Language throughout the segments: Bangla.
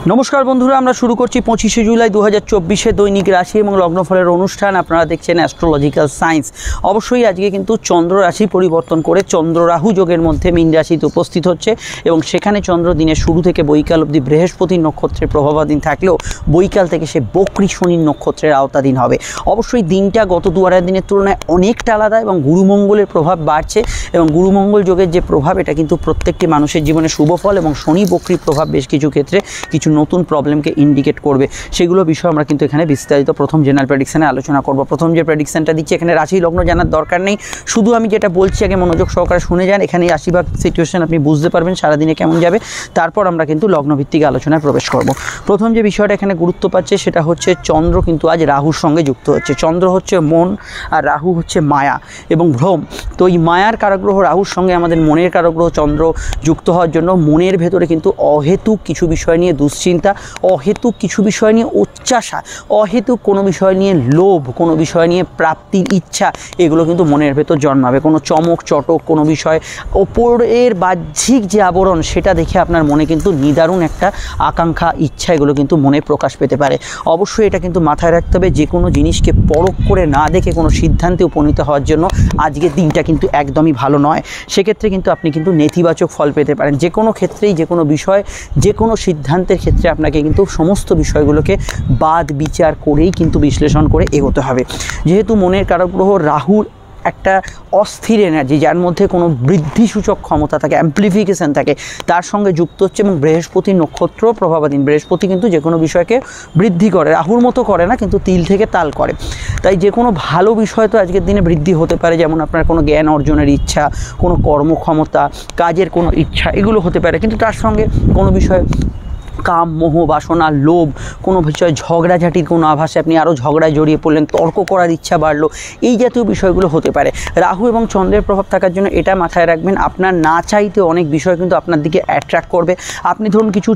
नमस्कार बंधुरा আমরা শুরু করছি 25শে জুলাই 2024 দৈনিক রাশি এবং লগ্নফলের অনুষ্ঠান। আপনারা দেখছেন অ্যাস্ট্রোলজিক্যাল সায়েন্স। অবশ্যই আজকে কিন্তু চন্দ্র রাশি পরিবর্তন করে চন্দ্র রাহু যোগের মধ্যে মীন রাশিতে উপস্থিত হচ্ছে এবং সেখানে চন্দ্র দিনের শুরু থেকে বৈকাল অবধি বৃহস্পতির নক্ষত্রের প্রভাবাধীন থাকলেও বৈকাল থেকে সে বক্রী শনির নক্ষত্রের আওতাধীন হবে। অবশ্যই দিনটা গত দুয়ারের দিনের তুলনায় অনেকটা আলাদা এবং গুরুমঙ্গলের প্রভাব বাড়ছে এবং গুরুমঙ্গল যোগের যে প্রভাব এটা কিন্তু প্রত্যেকটি মানুষের জীবনে শুভ ফল এবং শনি বক্রীর প্রভাব বেশ কিছু ক্ষেত্রে কিছু নতুন প্রবলেমকে ইন্ডিকেট করবে। সেগুলো বিষয় আমরা কিন্তু এখানে বিস্তারিত প্রথম জেনারেল প্রেডিকশনে আলোচনা করব। প্রথম যে প্রেডিকশনটা দিচ্ছি এখানে রাশি লগ্ন জানার দরকার নেই, শুধু আমি যেটা বলছি আগে মনোযোগ সহকারে শুনে যান। এখানে রাশিভাগ সিচুয়েশন আপনি বুঝতে পারবেন সারাদিনে কেমন যাবে, তারপর আমরা কিন্তু লগ্নভিত্তিক আলোচনায় প্রবেশ করব। প্রথম যে বিষয়টা এখানে গুরুত্ব পাচ্ছে সেটা হচ্ছে চন্দ্র কিন্তু আজ রাহুর সঙ্গে যুক্ত হচ্ছে। চন্দ্র হচ্ছে মন আর রাহু হচ্ছে মায়া এবং ভ্রম। তো এই মায়ার কারগ্রহ রাহুর সঙ্গে আমাদের মনের কারগ্রহ চন্দ্র যুক্ত হওয়ার জন্য মনের ভেতরে কিন্তু অহেতুক কিছু বিষয় নিয়ে দুশ্চিন্তা, অহেতুক কিছু বিষয় নিয়ে উচ্চাসা, অহেতুক কোনো বিষয় নিয়ে লোভ, কোনো বিষয় নিয়ে প্রাপ্তির ইচ্ছা, এগুলো কিন্তু মনের ভেতর জন্মাবে। কোনো চমক চটক কোনো বিষয় ওপরের বাহ্যিক যে আবরণ সেটা দেখে আপনার মনে কিন্তু নিদারুণ একটা আকাঙ্ক্ষা ইচ্ছা এগুলো কিন্তু মনে প্রকাশ পেতে পারে। অবশ্যই এটা কিন্তু মাথায় রাখতে হবে, যে কোনো জিনিসকে পরখ করে না দেখে কোনো সিদ্ধান্তে উপনীত হওয়ার জন্য আজকের দিনটা কিন্তু একদমই ভালো নয়। সেক্ষেত্রে কিন্তু আপনি কিন্তু নেতিবাচক ফল পেতে পারেন। যে কোনো ক্ষেত্রেই যে কোনো বিষয় যে কোনো সিদ্ধান্তের ক্ষেত্রে আপনাকে কিন্তু সমস্ত বিষয়গুলোকে বাদ বিচার করেই কিন্তু বিশ্লেষণ করে এগোতে হবে। যেহেতু মনের কারগ্রহ রাহুর একটা অস্থির এনার্জি যার মধ্যে কোনো বৃদ্ধিসূচক ক্ষমতা থাকে, অ্যাম্প্লিফিকেশান থাকে, তার সঙ্গে যুক্ত হচ্ছে এবং বৃহস্পতি নক্ষত্র প্রভাবাধীন। বৃহস্পতি কিন্তু যে কোনো বিষয়কে বৃদ্ধি করে, রাহুর মতো করে না কিন্তু তিল থেকে তাল করে। তাই যে কোনো ভালো বিষয় তো আজকের দিনে বৃদ্ধি হতে পারে, যেমন আপনার কোনো জ্ঞান অর্জনের ইচ্ছা, কোনো কর্মক্ষমতা, কাজের কোনো ইচ্ছা, এগুলো হতে পারে। কিন্তু তার সঙ্গে কোনো বিষয় কাম, মোহ, বাসনা, লোভ, কোনো বিষয়ে ঝগড়াঝাটির কোনো আভাসে আপনি আরও ঝগড়ায় জড়িয়ে পড়লেন, তর্ক করার ইচ্ছা বাড়লো, এই জাতীয় বিষয়গুলো হতে পারে। রাহু এবং চন্দ্রের প্রভাব থাকার জন্য এটা মাথায় রাখবেন, আপনার না চাইতে অনেক বিষয় কিন্তু আপনার দিকে অ্যাট্রাক্ট করবে। আপনি ধরুন কিছু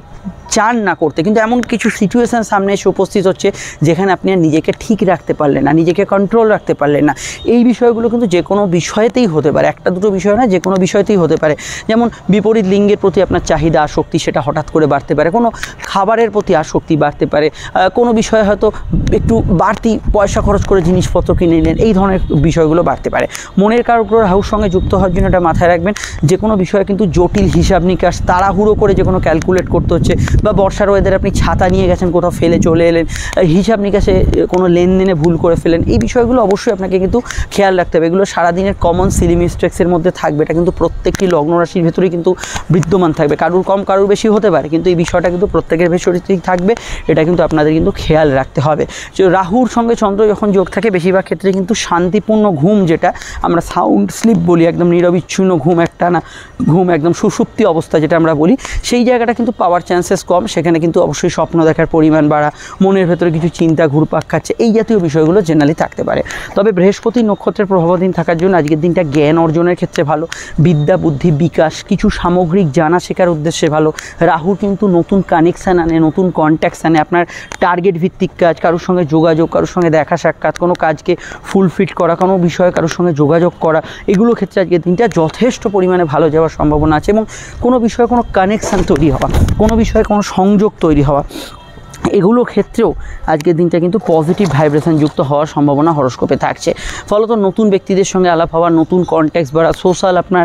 চান না করতে, কিন্তু এমন কিছু সিচুয়েশান সামনে এসে উপস্থিত হচ্ছে যেখানে আপনি আর নিজেকে ঠিক রাখতে পারলেন না, নিজেকে কন্ট্রোল রাখতে পারলেন না। এই বিষয়গুলো কিন্তু যে কোনো বিষয়তেই হতে পারে, একটা দুটো বিষয় না, যে কোনো বিষয়তেই হতে পারে। যেমন বিপরীত লিঙ্গের প্রতি আপনার চাহিদা আসক্তি সেটা হঠাৎ করে বাড়তে পারে, কোনো খাবারের প্রতি আসক্তি বাড়তে পারে, কোনো বিষয়ে হয়তো একটু বাড়তি পয়সা খরচ করে জিনিসপত্র কিনে নিলেন, এই ধরনের বিষয়গুলো বাড়তে পারে। মনের কারগ্রহ রাহুর সঙ্গে যুক্ত হওয়ার জন্য এটা মাথায় রাখবেন, যে কোনো বিষয়ে কিন্তু জটিল হিসাব নিকাশ, তাড়াহুড়ো করে যে কোনো ক্যালকুলেট করতে হচ্ছে, বা বর্ষার ওয়েদারে আপনি ছাতা নিয়ে গেছেন কোথাও ফেলে চলে এলেন, হিসাব নিকাশে কোনো লেনদেনে ভুল করে ফেলেন, এই বিষয়গুলো অবশ্যই আপনাকে কিন্তু খেয়াল রাখতে হবে। এগুলো সারাদিনের কমন সিলি মিস্টেক্সের মধ্যে থাকবে, এটা কিন্তু প্রত্যেকটি লগ্ন রাশির ভেতরেই কিন্তু বিদ্যমান থাকবে। কারুর কম কারুর বেশি হতে পারে, কিন্তু এই বিষয়টা কিন্তু প্রত্যেকের ভেতরেই থাকবে, এটা কিন্তু আপনাদের কিন্তু খেয়াল রাখতে হবে। রাহুর সঙ্গে চন্দ্র যখন যোগ থাকে বেশিরভাগ ক্ষেত্রে কিন্তু শান্তিপূর্ণ ঘুম, যেটা আমরা সাউন্ড স্লিপ বলি, একদম নিরবিচ্ছিন্ন ঘুম, একটা না ঘুম, একদম সুষুপ্তি অবস্থা যেটা আমরা বলি, সেই জায়গাটা কিন্তু পাওয়ার চান্সেস কম। সেখানে কিন্তু অবশ্যই স্বপ্ন দেখার পরিমাণ বাড়া, মনের ভেতরে কিছু চিন্তা ঘুরপাক খাচ্ছে, এই জাতীয় বিষয়গুলো জেনারেলি থাকতে পারে। তবে বৃহস্পতি নক্ষত্রের প্রভাবাধীন থাকার জন্য আজকের দিনটা জ্ঞান অর্জনের ক্ষেত্রে ভালো, বিদ্যা বুদ্ধি বিকাশ, কিছু সামগ্রিক জানা শেখার উদ্দেশ্যে ভালো। রাহু কিন্তু নতুন কানেকশান আনে, নতুন কন্ট্যাক্টস আনে, আপনার টার্গেট ভিত্তিক কাজ, কারোর সঙ্গে যোগাযোগ, কারোর সঙ্গে দেখা সাক্ষাৎ, কোনো কাজকে ফুলফিল করা, কোনো বিষয়ে কারোর সঙ্গে যোগাযোগ করা, এগুলো ক্ষেত্রে আজকের দিনটা যথেষ্ট পরিমাণে ভালো যাওয়ার সম্ভাবনা আছে। এবং কোনো বিষয়ে কোনো কানেকশান তৈরি হওয়া, কোনো বিষয়ে কোনো সংযোগ তৈরি হওয়া, এগুলো ক্ষেত্রেও আজকের দিনটা কিন্তু পজিটিভ ভাইব্রেশন যুক্ত হওয়ার সম্ভাবনা হরস্কোপে থাকছে। ফলত নতুন ব্যক্তিদের সঙ্গে আলাপ হওয়া, নতুন কন্ট্যাক্টস বাড়া, সোশ্যাল আপনার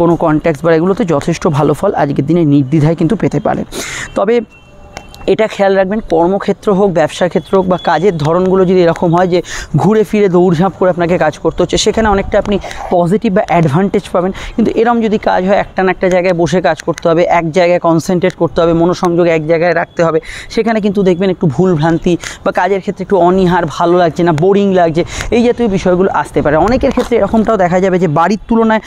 কোনো কন্ট্যাক্টস বাড়া, এগুলোতে যথেষ্ট ভালো ফল আজকের দিনে নির্দ্বিধায় কিন্তু পেতে পারেন। তবে এটা খেয়াল রাখবেন, কর্মক্ষেত্র হোক, ব্যবসা ক্ষেত্র হোক, বা কাজের ধরনগুলো যদি এরকম হয় যে ঘুরে ফিরে দৌড়ঝাঁপ করে আপনাকে কাজ করতে হচ্ছে, সেখানে অনেকটা আপনি পজিটিভ বা অ্যাডভান্টেজ পাবেন। কিন্তু এরম যদি কাজ হয় একটা না একটা জায়গায় বসে কাজ করতে হবে, এক জায়গায় কনসেন্ট্রেট করতে হবে, মনোসংযোগ এক জায়গায় রাখতে হবে, সেখানে কিন্তু দেখবেন একটু ভুল ভ্রান্তি বা কাজের ক্ষেত্রে একটু অনীহার, ভালো লাগছে না, বোরিং লাগছে, এই জাতীয় বিষয়গুলো আসতে পারে। অনেকের ক্ষেত্রে এরকমটাও দেখা যাবে যে বাড়ির তুলনায়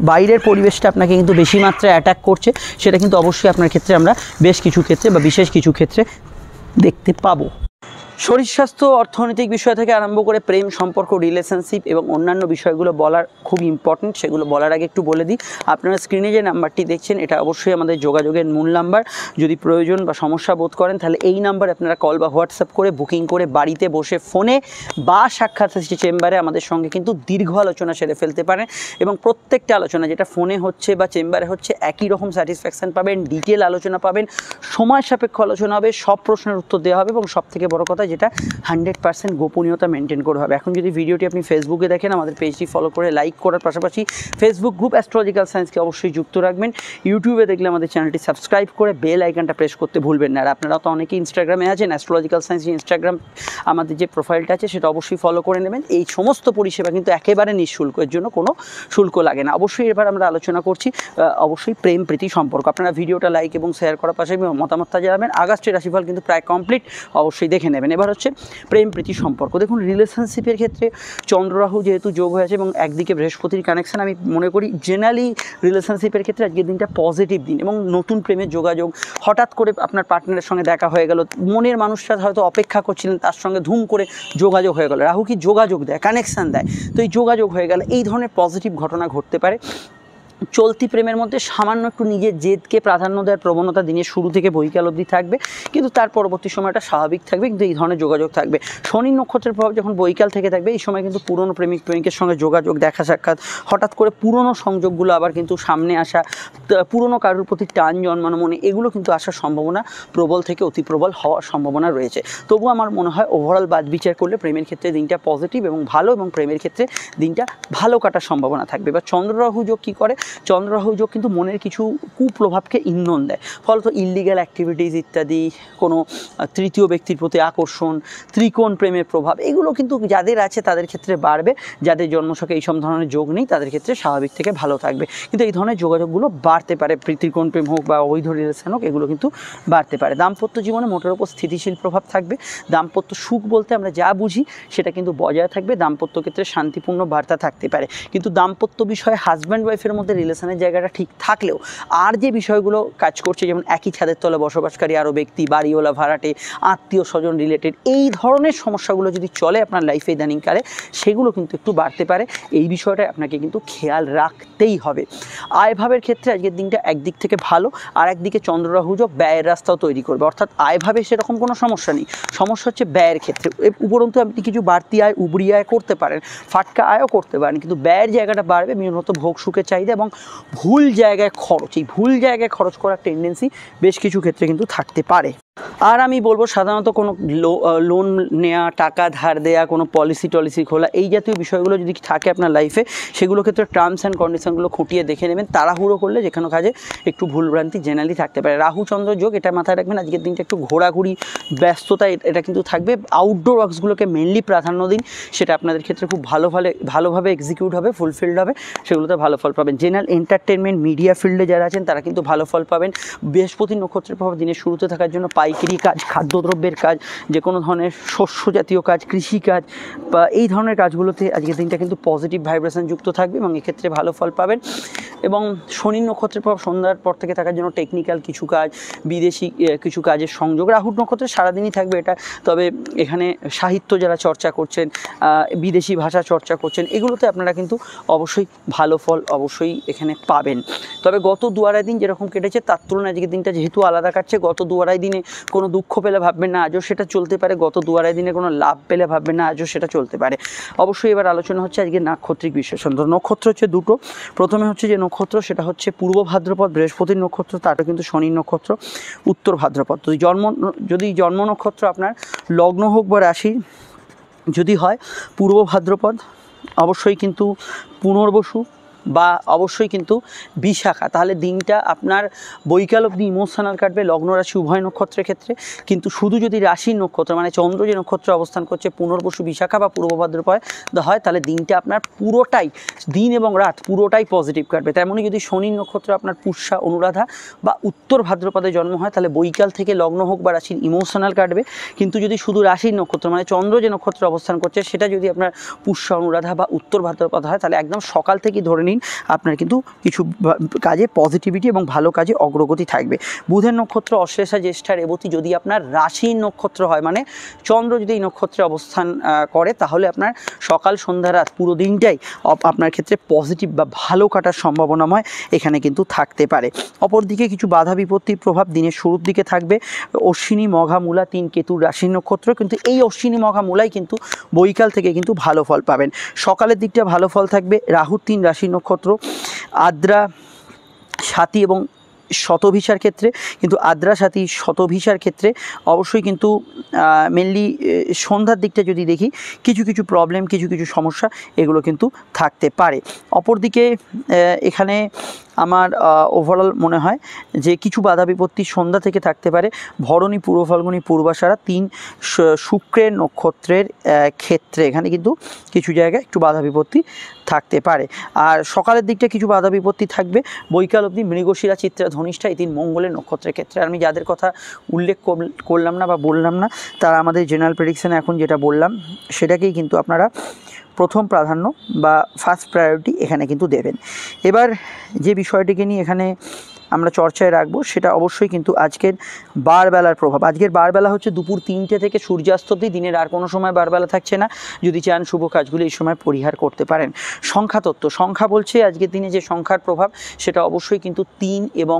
বাইরের পরিবেশটা আপনাকে কিন্তু বেশি মাত্রায় অ্যাটাক করছে, সেটা কিন্তু অবশ্যই আপনার ক্ষেত্রে আমরা বেশ কিছু ক্ষেত্রে বা বিশেষ কিছু ক্ষেত্রে দেখতে পাবো। শরীর স্বাস্থ্য, অর্থনৈতিক বিষয় থেকে আরম্ভ করে প্রেম সম্পর্ক, রিলেশনশিপ এবং অন্যান্য বিষয়গুলো বলার খুব ইম্পর্টেন্ট। সেগুলো বলার আগে একটু বলে দিই, আপনারা স্ক্রিনে যে নাম্বারটি দেখছেন এটা অবশ্যই আমাদের যোগাযোগের মূল নাম্বার। যদি প্রয়োজন বা সমস্যা বোধ করেন তাহলে এই নাম্বারে আপনারা কল বা হোয়াটসঅ্যাপ করে বুকিং করে বাড়িতে বসে ফোনে বা সাক্ষাৎ চেম্বারে আমাদের সঙ্গে কিন্তু দীর্ঘ আলোচনা সেরে ফেলতে পারেন এবং প্রত্যেকটা আলোচনা যেটা ফোনে হচ্ছে বা চেম্বারে হচ্ছে একই রকম স্যাটিসফ্যাকশান পাবেন, ডিটেল আলোচনা পাবেন, সময় সাপেক্ষ আলোচনা হবে, সব প্রশ্নের উত্তর দেওয়া হবে এবং সবথেকে বড় কথা যেটা 100% গোপনীয়তা মেনটেন করে হবে। এখন যদি ভিডিওটি আপনি ফেসবুকে দেখেন, আমাদের পেজটি ফলো করে লাইক করার পাশাপাশি ফেসবুক গ্রুপ অ্যাস্ট্রোলজিক্যাল সায়েন্সকে অবশ্যই যুক্ত রাখবেন। ইউটিউবে দেখলে আমাদের চ্যানেলটি সাবস্ক্রাইব করে বেল আইকনটা প্রেস করতে ভুলবেন না। আর আপনারা তো অনেকেই ইনস্টাগ্রামে আছেন, অ্যাস্ট্রোলজিক্যাল সায়েন্স ইনস্টাগ্রাম আমাদের যে প্রোফাইলটা আছে সেটা অবশ্যই ফলো করে নেবেন। এই সমস্ত পরিষেবা কিন্তু একেবারে নিঃশুল্ক, এর জন্য কোনো শুল্ক লাগে না। অবশ্যই এবার আমরা আলোচনা করছি অবশ্যই প্রেম প্রীতি সম্পর্ক। আপনারা ভিডিওটা লাইক এবং শেয়ার করার পাশাপাশি মতামতটা জানাবেন। আগস্টের রাশিফল কিন্তু প্রায় কমপ্লিট, অবশ্যই দেখে নেবেন। এবার হচ্ছে প্রেম প্রীতি সম্পর্ক। দেখুন, রিলেশনশিপের ক্ষেত্রে চন্দ্ররাহু যেহেতু যোগ হয়েছে এবং একদিকে বৃহস্পতির কানেকশান, আমি মনে করি জেনারেলি রিলেশনশিপের ক্ষেত্রে আজকের দিনটা পজিটিভ দিন এবং নতুন প্রেমের যোগাযোগ। হঠাৎ করে আপনার পার্টনারের সঙ্গে দেখা হয়ে গেল, মনের মানুষটা হয়তো অপেক্ষা করছিলেন, তার সঙ্গে ধুম করে যোগাযোগ হয়ে গেল। রাহু কি যোগাযোগ দেয়, কানেকশান দেয়, তো এই যোগাযোগ হয়ে গেল, এই ধরনের পজিটিভ ঘটনা ঘটতে পারে। চলতি প্রেমের মধ্যে সামান্য একটু নিজের জেদকে প্রাধান্য দেওয়ার প্রবণতা দিনের শুরু থেকে বৈকাল অবধি থাকবে, কিন্তু তার পরবর্তী সময়টা স্বাভাবিক থাকবে, কিন্তু এই ধরনের যোগাযোগ থাকবে। শনি নক্ষত্রের প্রভাব যখন বৈকাল থেকে থাকবে, এই সময় কিন্তু পুরনো প্রেমিক প্রেমিকের সঙ্গে যোগাযোগ, দেখা সাক্ষাৎ, হঠাৎ করে পুরনো সংযোগগুলো আবার কিন্তু সামনে আসা, পুরনো কারোর প্রতি টান জন্মানো মনে, এগুলো কিন্তু আসার সম্ভাবনা প্রবল থেকে অতি প্রবল হওয়ার সম্ভাবনা রয়েছে। তবু আমার মনে হয় ওভারঅল বাদ বিচার করলে প্রেমের ক্ষেত্রে দিনটা পজিটিভ এবং ভালো, এবং প্রেমের ক্ষেত্রে দিনটা ভালো কাটার সম্ভাবনা থাকবে। এবার চন্দ্ররাহু যোগ কী করে? চন্দ্ররাহু যোগ কিন্তু মনের কিছু কুপ্রভাবকে ইন্ধন দেয়, ফলত ইললিগ্যাল অ্যাক্টিভিটিস ইত্যাদি, কোনো তৃতীয় ব্যক্তির প্রতি আকর্ষণ, ত্রিকোণ প্রেমের প্রভাব, এগুলো কিন্তু যাদের আছে তাদের ক্ষেত্রে বাড়বে। যাদের জন্মছকে এইসব ধরনের যোগ নেই তাদের ক্ষেত্রে স্বাভাবিক থেকে ভালো থাকবে, কিন্তু এই ধরনের যোগাযোগগুলো বাড়তে পারে। ত্রিকোণ প্রেম হোক বা অবৈধ রিলেশন হোক, এগুলো কিন্তু বাড়তে পারে। দাম্পত্য জীবনে মোটের ওপর স্থিতিশীল প্রভাব থাকবে। দাম্পত্য সুখ বলতে আমরা যা বুঝি সেটা কিন্তু বজায় থাকবে। দাম্পত্য ক্ষেত্রে শান্তিপূর্ণ বার্তা থাকতে পারে, কিন্তু দাম্পত্য বিষয়ে হাজব্যান্ড ওয়াইফের মধ্যে রিলেশনের জায়গাটা ঠিক থাকলেও আর যে বিষয়গুলো কাজ করছে, যেমন একই ছাদের তলে বসবাসকারী আরও ব্যক্তি, বাড়িওয়ালা, ভাড়াটে, আত্মীয় স্বজন রিলেটেড, এই ধরনের সমস্যাগুলো যদি চলে আপনার লাইফে ইদানিংকালে, সেগুলো কিন্তু একটু বাড়তে পারে। এই বিষয়টা আপনাকে কিন্তু খেয়াল রাখতেই হবে। আয়ভাবের ক্ষেত্রে আজকের দিনটা একদিক থেকে ভালো, আর একদিকে চন্দ্ররাহু যোগ ব্যয়ের রাস্তাও তৈরি করবে। অর্থাৎ আয়ভাবে সেরকম কোনো সমস্যা নেই, সমস্যা হচ্ছে ব্যয়ের ক্ষেত্রে। উপরন্তু আপনি কিছু বাড়তি আয়, উবরি আয় করতে পারেন, ফাটকা আয়ও করতে পারেন, কিন্তু ব্যয়ের জায়গাটা বাড়বে। মূলত ভোগ সুখের চাহিদা এবং ভুল জায়গায় খরচ, এই ভুল জায়গায় খরচ করার টেন্ডেন্সি বেশ কিছু ক্ষেত্রে কিন্তু থাকতে পারে। আর আমি বলবো সাধারণত কোনো লোন নেওয়া, টাকা ধার দেওয়া, কোনো পলিসি খোলা, এই জাতীয় বিষয়গুলো যদি থাকে আপনার লাইফে, সেগুলো ক্ষেত্রে টার্মস অ্যান্ড কন্ডিশনগুলো খুঁটিয়ে দেখে নেবেন। তাড়াহুড়ো করলে যেখানে কাজে একটু ভুলভ্রান্তি জেনারেলি থাকতে পারে। রাহু চন্দ্র যোগ, এটা মাথায় রাখবেন। আজকের দিনটা একটু ঘোরাঘুরি, ব্যস্ততা, এটা কিন্তু থাকবে। আউটডোর ওয়ার্কসগুলোকে মেনলি প্রাধান্য দিন, সেটা আপনাদের ক্ষেত্রে খুব ভালোভাবে এক্সিকিউট হবে, ফুলফিলড হবে, সেগুলোতে ভালো ফল পাবেন। জেনারেল এন্টারটেনমেন্ট, মিডিয়া ফিল্ডে যারা আছেন তারা কিন্তু ভালো ফল পাবেন। বৃহস্পতি নক্ষত্রের প্রভাব দিনের শুরুতে থাকার জন্য পাইকারি কাজ, খাদ্যদ্রব্যের কাজ, যে কোনো ধরনের শস্য জাতীয় কাজ, কৃষিকাজ বা এই ধরনের কাজগুলোতে আজকের দিনটা কিন্তু পজিটিভ ভাইব্রেশন যুক্ত থাকবে এবং এক্ষেত্রে ভালো ফল পাবেন। এবং শনি নক্ষত্রের প্রভাব সন্ধ্যার পর থেকে থাকার জন্য টেকনিক্যাল কিছু কাজ, বিদেশি কিছু কাজের সংযোগ। রাহু নক্ষত্রে সারাদিনই থাকবে এটা, তবে এখানে সাহিত্য যারা চর্চা করছেন, বিদেশি ভাষা চর্চা করছেন, এগুলোতে আপনারা কিন্তু অবশ্যই ভালো ফল অবশ্যই এখানে পাবেন। তবে গত 2-2.5 দিন যেরকম কেটেছে তার তুলনায় আজকের দিনটা যেহেতু আলাদা কাটছে, গত 2-2.5 দিনে কোনো দুঃখ পেলে ভাববেন না আজও সেটা চলতে পারে, গত 2-2.5 দিনে কোনো লাভ পেলে ভাববেন না আজও সেটা চলতে পারে। অবশ্যই এবার আলোচনা হচ্ছে আজকে নাক্ষত্রিক বিশ্লেষণ। তো নক্ষত্র হচ্ছে দুটো। প্রথমে হচ্ছে যে নক্ষত্র, সেটা হচ্ছে পূর্ব ভাদ্রপদ, বৃহস্পতির নক্ষত্র, তারটা কিন্তু শনির নক্ষত্র, উত্তর ভাদ্রপদ। তো যদি জন্ম নক্ষত্র আপনার লগ্ন হোক বা রাশি যদি হয় পূর্ব ভাদ্রপদ, অবশ্যই কিন্তু পুনর্বসু বা অবশ্যই কিন্তু বিশাখা, তাহলে দিনটা আপনার বৈকাল অবধি ইমোশনাল কাটবে লগ্ন রাশি উভয় নক্ষত্রের ক্ষেত্রে। কিন্তু শুধু যদি রাশির নক্ষত্র মানে চন্দ্র যে নক্ষত্রে অবস্থান করছে পুনর্বসু, বিশাখা বা পূর্ব ভাদ্রপদ হয়, তাহলে দিনটা আপনার পুরোটাই, দিন এবং রাত পুরোটাই পজিটিভ কাটবে। তেমনই যদি শনির নক্ষত্র আপনার পুষ্যা, অনুরাধা বা উত্তর ভাদ্রপদে জন্ম হয়, তাহলে বৈকাল থেকে লগ্ন হোক বা রাশির ইমোশনাল কাটবে। কিন্তু যদি শুধু রাশির নক্ষত্র মানে চন্দ্র যে নক্ষত্রে অবস্থান করছে সেটা যদি আপনার পুষ্যা, অনুরাধা বা উত্তর ভাদ্রপদ হয়, তাহলে একদম সকাল থেকেই ধরে নিন চলাকালীন আপনার কিন্তু কিছু কাজে পজিটিভিটি এবং ভালো কাজে অগ্রগতি থাকবে। বুধের নক্ষত্র অশ্লেষা জ্যেষ্ঠা রেবতী যদি আপনার রাশির নক্ষত্র হয়, মানে চন্দ্র যদি এই নক্ষত্রে অবস্থান করে, তাহলে আপনার সকাল সন্ধ্যা রাত পুরো দিনটাই আপনার ক্ষেত্রে পজিটিভ বা ভালো কাটার সম্ভাবনাময় এখানে কিন্তু থাকতে পারে। অপরদিকে কিছু বাধা বিপত্তির প্রভাব দিনের শুরুর দিকে থাকবে। অশ্বিনী মঘা মূলা 3 কেতুর রাশির নক্ষত্র, কিন্তু এই অশ্বিনী মঘা মূলাই কিন্তু বৈকাল থেকে কিন্তু ভালো ফল পাবেন। সকালের দিকটা ভালো ফল থাকবে। রাহুর 3 রাশির নক্ষত্র আদ্রা সাথী এবং শতভিসার ক্ষেত্রে, কিন্তু আদ্রা সাথী শতভিসার ক্ষেত্রে অবশ্যই কিন্তু মেনলি সন্ধ্যার দিকটা যদি দেখি কিছু কিছু প্রবলেম, কিছু কিছু সমস্যা এগুলো কিন্তু থাকতে পারে। অপরদিকে এখানে আমার ওভারঅল মনে হয় যে কিছু বাধা বিপত্তি সন্ধ্যা থেকে থাকতে পারে। ভরণী, পূর্ব ফাল্গুনী, পূর্বাষাঢ়া 3 শুক্রের নক্ষত্রের ক্ষেত্রে এখানে কিন্তু কিছু জায়গায় একটু বাধা বিপত্তি থাকতে পারে। আর সকালের দিকটা কিছু বাধা বিপত্তি থাকবে। বৈকাল অবধি মৃগশিরা, চিত্রা, ধনিষ্ঠা এই 3 মঙ্গলের নক্ষত্রের ক্ষেত্রে। আমি যাদের কথা উল্লেখ করলাম না বা বললাম না, তারা আমাদের জেনারেল প্রেডিকশানে এখন যেটা বললাম সেটাকেই কিন্তু আপনারা প্রথম প্রাধান্য বা ফার্স্ট প্রায়োরিটি এখানে কিন্তু দেবেন। এবার যে বিষয়টিকে নিয়ে এখানে আমরা চর্চায় রাখবো সেটা অবশ্যই কিন্তু আজকের বারবেলার প্রভাব। আজকের বারবেলা হচ্ছে দুপুর 3টে থেকে সূর্যাস্ত অবধি, দিনের আর কোনো সময় বারবেলা থাকছে না। যদি চান শুভ কাজগুলি এই সময় পরিহার করতে পারেন। সংখ্যাতত্ত্ব, সংখ্যা বলছে আজকের দিনে যে সংখ্যার প্রভাব সেটা অবশ্যই কিন্তু 3 এবং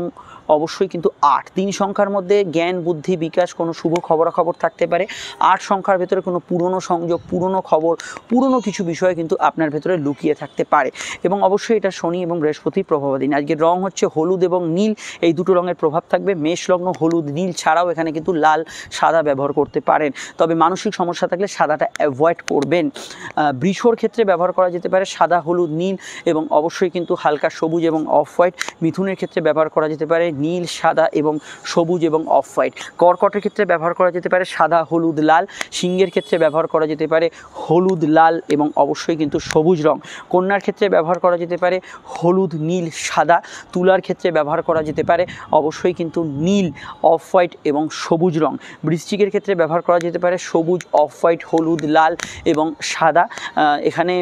অবশ্যই কিন্তু 8। 3 সংখ্যার মধ্যে জ্ঞান, বুদ্ধি, বিকাশ, কোনো শুভ খবরাখবর থাকতে পারে। 8 সংখ্যার ভেতরে কোনো পুরনো সংযোগ, পুরনো খবর, পুরনো কিছু বিষয় কিন্তু আপনার ভেতরে লুকিয়ে থাকতে পারে। এবং অবশ্যই এটা শনি এবং বৃহস্পতির প্রভাবাধীন। আজকের রং হচ্ছে হলুদ এবং নীল, এই দুটো রঙের প্রভাব থাকবে। মেষ লগ্ন হলুদ নীল ছাড়াও এখানে কিন্তু লাল, সাদা ব্যবহার করতে পারেন, তবে মানসিক সমস্যা থাকলে সাদাটা অ্যাভয়েড করবেন। বৃষর ক্ষেত্রে ব্যবহার করা যেতে পারে সাদা, হলুদ, নীল এবং অবশ্যই কিন্তু হালকা সবুজ এবং অফ হোয়াইট। মিথুনের ক্ষেত্রে ব্যবহার করা যেতে পারে নীল, সাদা এবং সবুজ এবং অফ হোয়াইট। কর্কটের ক্ষেত্রে ব্যবহার করা যেতে পারে সাদা, হলুদ, লাল। সিংহের ক্ষেত্রে ব্যবহার করা যেতে পারে হলুদ, লাল এবং অবশ্যই কিন্তু সবুজ রং। কন্যার ক্ষেত্রে ব্যবহার করা যেতে পারে হলুদ, নীল, সাদা। তুলার ক্ষেত্রে ব্যবহার করা যেতে পারে অবশ্যই কিন্তু নীল, অফ হোয়াইট এবং সবুজ রং। বৃশ্চিকের ক্ষেত্রে ব্যবহার করা যেতে পারে সবুজ, অফ হোয়াইট, হলুদ, লাল এবং সাদা। এখানে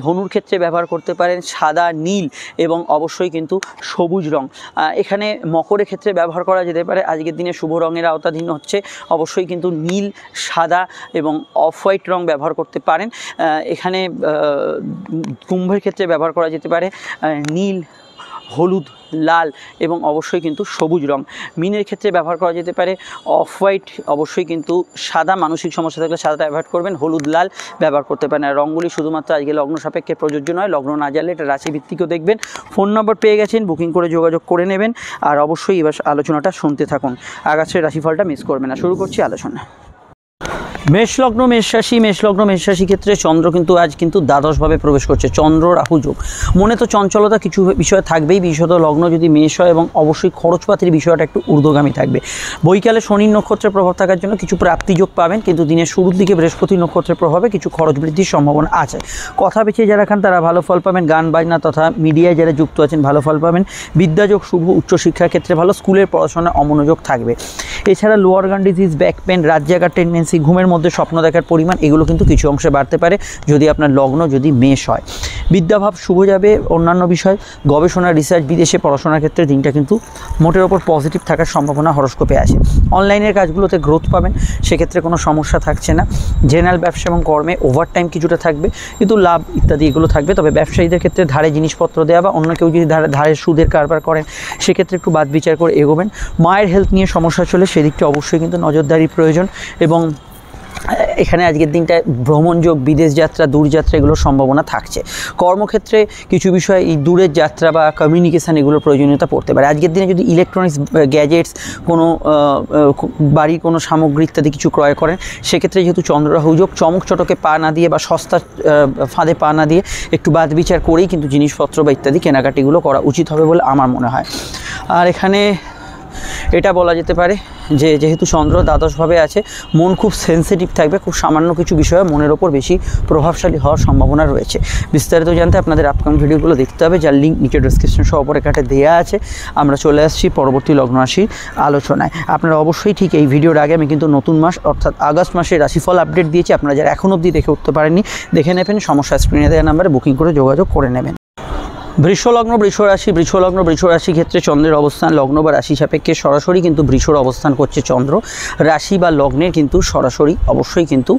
ধনুর ক্ষেত্রে ব্যবহার করতে পারেন সাদা, নীল এবং অবশ্যই কিন্তু সবুজ রং। এখানে মকরের ক্ষেত্রে ব্যবহার করা যেতে পারে আজকের দিনে শুভ রঙের আওতাধীন হচ্ছে অবশ্যই কিন্তু নীল, সাদা এবং অফ হোয়াইট রং ব্যবহার করতে পারেন। এখানে কুম্ভের ক্ষেত্রে ব্যবহার করা যেতে পারে নীল, হলুদ, লাল এবং অবশ্যই কিন্তু সবুজ রং। মিনের ক্ষেত্রে ব্যবহার করা যেতে পারে অফ হোয়াইট, অবশ্যই কিন্তু সাদা। মানসিক সমস্যা থাকলে সাদাটা অ্যাভয়েড করবেন। হলুদ, লাল ব্যবহার করতে পারেন। আর রঙগুলি শুধুমাত্র আজকে লগ্ন সাপেক্ষে প্রযোজ্য নয়, লগ্ন না জানলে এটা রাশিভিত্তিকও দেখবেন। ফোন নম্বর পেয়ে গেছেন, বুকিং করে যোগাযোগ করে নেবেন। আর অবশ্যই এবার আলোচনাটা শুনতে থাকুন, আগাছের রাশিফলটা মিস করবেন না। শুরু করছি আলোচনা। মেষলগ্ন মেষরাশি, মেষলগ্ন মেষরাশি ক্ষেত্রে চন্দ্র কিন্তু আজ কিন্তু দ্বাদশভাবে প্রবেশ করছে। চন্দ্র রাহু যোগ, মনে তো চঞ্চলতা কিছু বিষয় থাকবেই, বিশেষত লগ্ন যদি মেষ হয়, এবং অবশ্যই খরচপাতির বিষয়টা একটু ঊর্ধ্বগামী থাকবে। বৈকালে শনির নক্ষত্রের প্রভাব থাকার জন্য কিছু প্রাপ্তিযোগ পাবেন, কিন্তু দিনের শুরুর দিকে বৃহস্পতি নক্ষত্রের প্রভাবে কিছু খরচ বৃদ্ধির সম্ভাবনা আছে। কথা বেছে যারা খান তারা ভালো ফল পাবেন। গান বাজনা তথা মিডিয়ায় যারা যুক্ত আছেন ভালো ফল পাবেন। বিদ্যাযোগ শুভ, উচ্চশিক্ষার ক্ষেত্রে ভালো। স্কুলের পড়াশোনায় অমনোযোগ থাকবে। এছাড়া লোয়ার গান ডিজিজ, ব্যাক পেন, রাত জাগার টেন্ডেন্সি, ঘুমের মধ্যে স্বপ্ন দেখার পরিমাণ এগুলো কিন্তু কিছু অংশে বাড়তে পারে যদি আপনার লগ্ন যদি মেষ হয়। বিদ্যাভাব শুভ যাবে। অন্যান্য বিষয় গবেষণা, রিসার্চ, বিদেশে পড়াশোনার ক্ষেত্রে দিনটা কিন্তু মোটের ওপর পজিটিভ থাকার সম্ভাবনা হরস্কোপে আছে। অনলাইনের কাজগুলোতে গ্রোথ পাবেন, সেক্ষেত্রে কোনো সমস্যা থাকছে না। জেনারেল ব্যবসা এবং কর্মে ওভারটাইম কিছুটা থাকবে, কিন্তু লাভ ইত্যাদি এগুলো থাকবে। তবে ব্যবসায়ীদের ক্ষেত্রে ধারে জিনিসপত্র দেওয়া বা অন্য কেউ যদি ধারে সুদের কারবার করেন সেক্ষেত্রে একটু বাদ বিচার করে এগোবেন। মায়ের হেলথ নিয়ে সমস্যা চলে, সেদিকটা অবশ্যই কিন্তু নজরদারির প্রয়োজন। এবং এখানে আজকের দিনটা ভ্রমণযোগ, বিদেশ যাত্রা, দূরযাত্রা এগুলোর সম্ভাবনা থাকছে। কর্মক্ষেত্রে কিছু বিষয় এই দূরের যাত্রা বা কমিউনিকেশান এগুলোর প্রয়োজনীয়তা পড়তে পারে। আজকের দিনে যদি ইলেকট্রনিক্স গ্যাজেটস, কোনো বাড়ির কোনো সামগ্রী ইত্যাদি কিছু ক্রয় করেন, সেক্ষেত্রে যেহেতু চন্দ্ররাহু যোগ, চমক চটকে পা না দিয়ে বা সস্তা ফাঁদে পা না দিয়ে একটু বাদ বিচার করেই কিন্তু জিনিসপত্র বা ইত্যাদি কেনাকাটিগুলো করা উচিত হবে বলে আমার মনে হয়। আর এখানে এটা বলা যেতে পারে যে যেহেতু চন্দ্র দ্বাদশভাবে আছে, মন খুব সেন্সিটিভ থাকবে। খুব সামান্য কিছু বিষয়ে মনের ওপর বেশি প্রভাবশালী হওয়ার সম্ভাবনা রয়েছে। বিস্তারিত জানতে আপনাদের আপকামিং ভিডিওগুলো দেখতে হবে, যার লিঙ্ক নিচে ডেসক্রিপশন সহ অপর এখানে দেওয়া আছে। আমরা চলে আসছি পরবর্তী লগ্ন রাশির আলোচনায়। আপনারা অবশ্যই ঠিক এই ভিডিওর আগে আমি কিন্তু নতুন মাস অর্থাৎ আগস্ট মাসের রাশিফল আপডেট দিয়েছি। আপনারা যারা এখন অবধি দেখে উঠতে পারেননি দেখে নেবেন, সমস্যা স্ক্রিনে দেওয়া নাম্বারে বুকিং করে যোগাযোগ করে নেবেন। বৃষলগ্ন বৃষ রাশি ক্ষেত্রে চন্দ্রের অবস্থান লগ্ন বা রাশি সাপেক্ষে সরাসরি কিন্তু বৃষর অবস্থান করছে চন্দ্র। রাশি বা লগ্নের কিন্তু সরাসরি অবশ্যই কিন্তু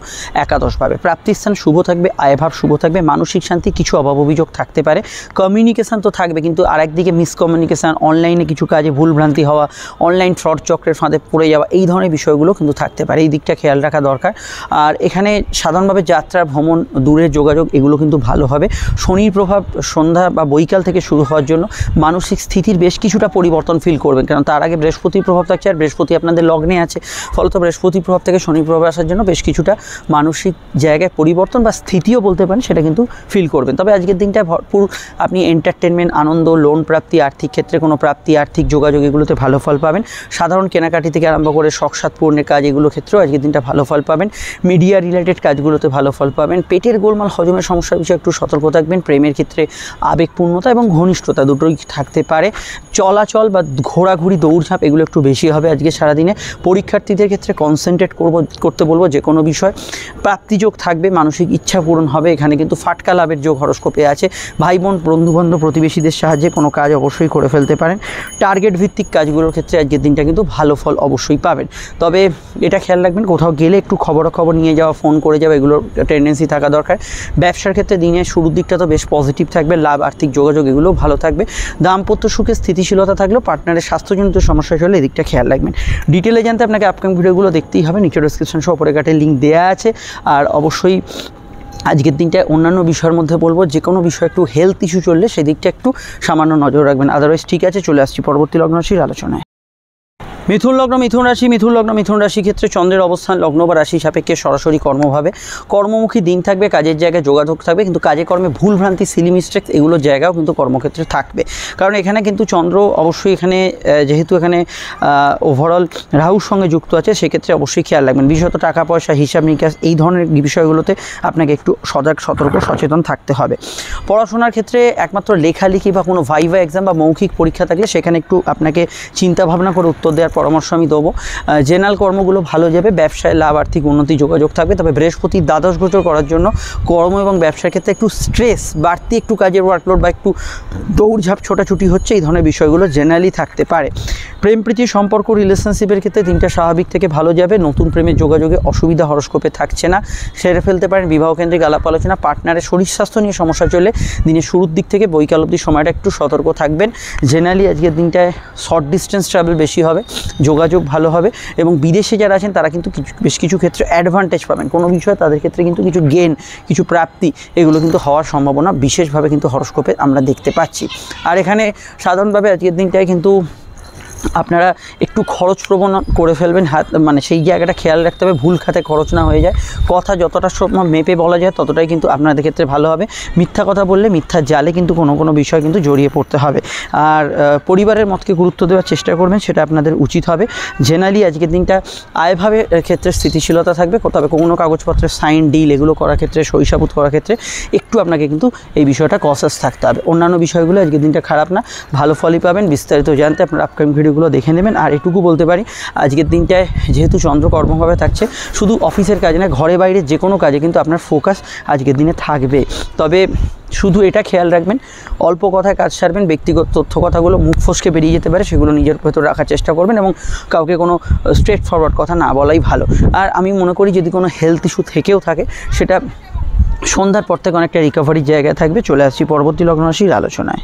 একাদশভাবে। প্রাপ্তিস্থান শুভ থাকবে, আয়ভাব শুভ থাকবে, মানসিক শান্তি, কিছু অভাব অভিযোগ থাকতে পারে, কমিউনিকেশান তো থাকবে কিন্তু আরেকদিকে মিসকমিউনিকেশান, অনলাইনে কিছু কাজে ভুলভ্রান্তি হওয়া, অনলাইন ফ্রড চক্রের ফাঁদে পড়ে যাওয়া, এই ধরনের বিষয়গুলো কিন্তু থাকতে পারে। এই দিকটা খেয়াল রাখা দরকার। আর এখানে সাধারণভাবে যাত্রা, ভ্রমণ, দূরের যোগাযোগ এগুলো কিন্তু ভালো হবে। শনির প্রভাব সন্ধ্যা বা বৈকাল থেকে শুরু হওয়ার জন্য মানসিক স্থিতির বেশ কিছুটা পরিবর্তন ফিল করবেন, কারণ তার আগে বৃহস্পতির প্রভাব থাকছে আর বৃহস্পতি আপনাদের লগ্নে আছে। ফলত বৃহস্পতির প্রভাব থেকে শনির প্রভাব আসার জন্য বেশ কিছুটা মানসিক জায়গায় পরিবর্তন বা স্থিতিও বলতে পারেন, সেটা কিন্তু ফিল করবেন। তবে আজকের দিনটায় ভরপুর আপনি এন্টারটেনমেন্ট, আনন্দ, লোন প্রাপ্তি, আর্থিক ক্ষেত্রে কোনো প্রাপ্তি, আর্থিক যোগাযোগ এগুলোতে ভালো ফল পাবেন। সাধারণ কেনাকাটি থেকে আরম্ভ করে শখ সাধ পূরণের কাজ এগুলো ক্ষেত্রেও আজকের দিনটা ভালো ফল পাবেন। মিডিয়া রিলেটেড কাজগুলোতে ভালো ফল পাবেন। পেটের গোলমাল, হজমের সমস্যার বিষয়ে একটু সতর্ক থাকবেন। প্রেমের ক্ষেত্রে আবেগপূর্ণতা এবং ঘনিষ্ঠতা দুটোই থাকতে পারে। চলাচল বা ঘোরাঘুরি, দৌড়ঝাঁপ এগুলো একটু বেশি হবে আজকে সারাদিনে। পরীক্ষার্থীদের ক্ষেত্রে কনসেন্ট্রেট করতে বলবো যে কোনো বিষয়। প্রাপ্তিযোগ থাকবে, মানসিক ইচ্ছা পূরণ হবে। এখানে কিন্তু ফাটকা লাভের যোগ হরস্কোপে আছে। ভাই বোন, বন্ধুবান্ধব, প্রতিবেশীদের সাহায্যে কোনো কাজ অবশ্যই করে ফেলতে পারেন। টার্গেট ভিত্তিক কাজগুলোর ক্ষেত্রে আজকের দিনটা কিন্তু ভালো ফল অবশ্যই পাবেন। তবে এটা খেয়াল রাখবেন, কোথাও গেলে একটু খবরাখবর নিয়ে যাওয়া, ফোন করে যাওয়া, এগুলোর টেন্ডেন্সি থাকা দরকার। ব্যবসার ক্ষেত্রে দিনের শুরুর দিকটা তো বেশ পজিটিভ থাকবে। লাভ, আর্থিক যোগাযোগ এগুলোও ভালো থাকবে। দাম্পত্য সুখে স্থিতিশীলতা থাকলেও পার্টনারের স্বাস্থ্যজনিত সমস্যা চলে, এদিকটা খেয়াল রাখবেন। ডিটেলে জানতে আপনাকে আপকামিং ভিডিওগুলো দেখতেই হবে। নিচে ডেসক্রিপশন সহ উপরে কাটে লিঙ্ক দেওয়া আছে। আর অবশ্যই আজকের দিনটায় অন্যান্য বিষয়ের মধ্যে বলবো, যে কোনো বিষয় একটু হেলথ ইস্যু চললে সেদিকটা একটু সামান্য নজর রাখবেন। আদারওয়াইজ ঠিক আছে। চলে আসছি পরবর্তী লগ্ন রাশির আলোচনায়। মিথুন লগ্ন মিথুন রাশি ক্ষেত্রে চন্দ্রের অবস্থান লগ্ন বা রাশি সাপেক্ষে সরাসরি কর্মভাবে। কর্মমুখী দিন থাকবে, কাজের জায়গায় যোগাযোগ থাকবে, কিন্তু কাজে কর্মে ভুলভ্রান্তি, সিলি মিস্টেক্স এগুলোর জায়গাও কিন্তু কর্মক্ষেত্রে থাকবে। কারণ এখানে কিন্তু চন্দ্র অবশ্যই এখানে যেহেতু এখানে ওভারঅল রাহুর সঙ্গে যুক্ত আছে, সেক্ষেত্রে অবশ্যই খেয়াল রাখবেন। বিশেষত টাকা পয়সা, হিসাব নিকাশ এই ধরনের বিষয়গুলোতে আপনাকে একটু সজাগ, সতর্ক, সচেতন থাকতে হবে। পড়াশোনার ক্ষেত্রে একমাত্র লেখালেখি বা কোনো ভাইভা এক্সাম বা মৌখিক পরীক্ষা থাকলে সেখানে একটু আপনাকে চিন্তাভাবনা করে উত্তর দেওয়ার পরামর্শ আমি দেবো। জেনারেল কর্মগুলো ভালো যাবে। ব্যবসায় লাভ, আর্থিক উন্নতি, যোগাযোগ থাকবে। তবে বৃহস্পতি দ্বাদশ গোচর করার জন্য কর্ম এবং ব্যবসার ক্ষেত্রে একটু স্ট্রেস, বাড়তি একটু কাজের ওয়ার্কলোড বা একটু দৌড়ঝাঁপ, ছোটাছুটি হচ্ছে, এই ধরনের বিষয়গুলো জেনারেলি থাকতে পারে। প্রেম প্রীতি সম্পর্ক, রিলেশনশিপের ক্ষেত্রে দিনটা স্বাভাবিক থেকে ভালো যাবে। নতুন প্রেমের যোগাযোগে অসুবিধা হরস্কোপে থাকছে না, সেরে ফেলতে পারেন। বিবাহকেন্দ্রিক আলাপ আলোচনা, পার্টনারের শরীর স্বাস্থ্য নিয়ে সমস্যা চলে দিনের শুরুর দিক থেকে বৈকাল অবধি সময়টা একটু সতর্ক থাকবেন। জেনারেলি আজকের দিনটায় শর্ট ডিস্টেন্স ট্রাভেল বেশি হবে, যোগাযোগ ভালো হবে এবং বিদেশে যারা আছেন তারা কিন্তু বেশ কিছু ক্ষেত্রে অ্যাডভান্টেজ পাবেন। কোনো বিষয়ে তাদের ক্ষেত্রে কিন্তু কিছু গেন, কিছু প্রাপ্তি এগুলো কিন্তু হওয়ার সম্ভাবনা বিশেষভাবে কিন্তু হরস্কোপে আমরা দেখতে পাচ্ছি। আর এখানে সাধারণভাবে আজকের দিনটায় কিন্তু আপনারা একটু খরচ প্রবণ করে ফেলবেন। মানে সেই জায়গাটা খেয়াল রাখতে হবে, ভুল খাতে খরচ না হয়ে যায়। কথা যতটা সময় মেপে বলা যায় ততটাই কিন্তু আপনাদের ক্ষেত্রে ভালো হবে। মিথ্যা কথা বললে মিথ্যার জালে কিন্তু কোনো বিষয় কিন্তু জড়িয়ে পড়তে হবে। আর পরিবারের মতকে গুরুত্ব দেওয়ার চেষ্টা করবেন, সেটা আপনাদের উচিত হবে। জেনারেলি আজকের দিনটা আয়ভাবে ক্ষেত্রে স্থিতিশীলতা থাকবে। তবে কোনো কাগজপত্রের সাইন, ডিল এগুলো করার ক্ষেত্রে, সহিসাবুত করার ক্ষেত্রে একটু আপনাকে কিন্তু এই বিষয়টা কনসাস থাকতে হবে। অন্যান্য বিষয়গুলো আজকের দিনটা খারাপ না, ভালো ফলই পাবেন। বিস্তারিত জানতে আপনার আপকামিং ভিডিওগুলো দেখে নেবেন। আর এটুকু বলতে পারি, আজকের দিনটায় যেহেতু চন্দ্র কর্মভাবে থাকছে, শুধু অফিসের কাজে না, ঘরে বাইরে যে কোনো কাজে কিন্তু আপনার ফোকাস আজকের দিনে থাকবে। তবে শুধু এটা খেয়াল রাখবেন, অল্প কথায় কাজ সারবেন। ব্যক্তিগত তথ্য কথাগুলো মুখ ফসকে বেরিয়ে যেতে পারে, সেগুলো নিজের ভেতর রাখার চেষ্টা করবেন এবং কাউকে কোনো স্ট্রেট ফরওয়ার্ড কথা না বলাই ভালো। আর আমি মনে করি যদি কোনো হেলথ ইস্যু থেকেও থাকে, সেটা সন্ধ্যার পর থেকে অনেকটা রিকভারির জায়গায় থাকবে। চলে আসছি পরবর্তী লগ্ন রাশির আলোচনায়।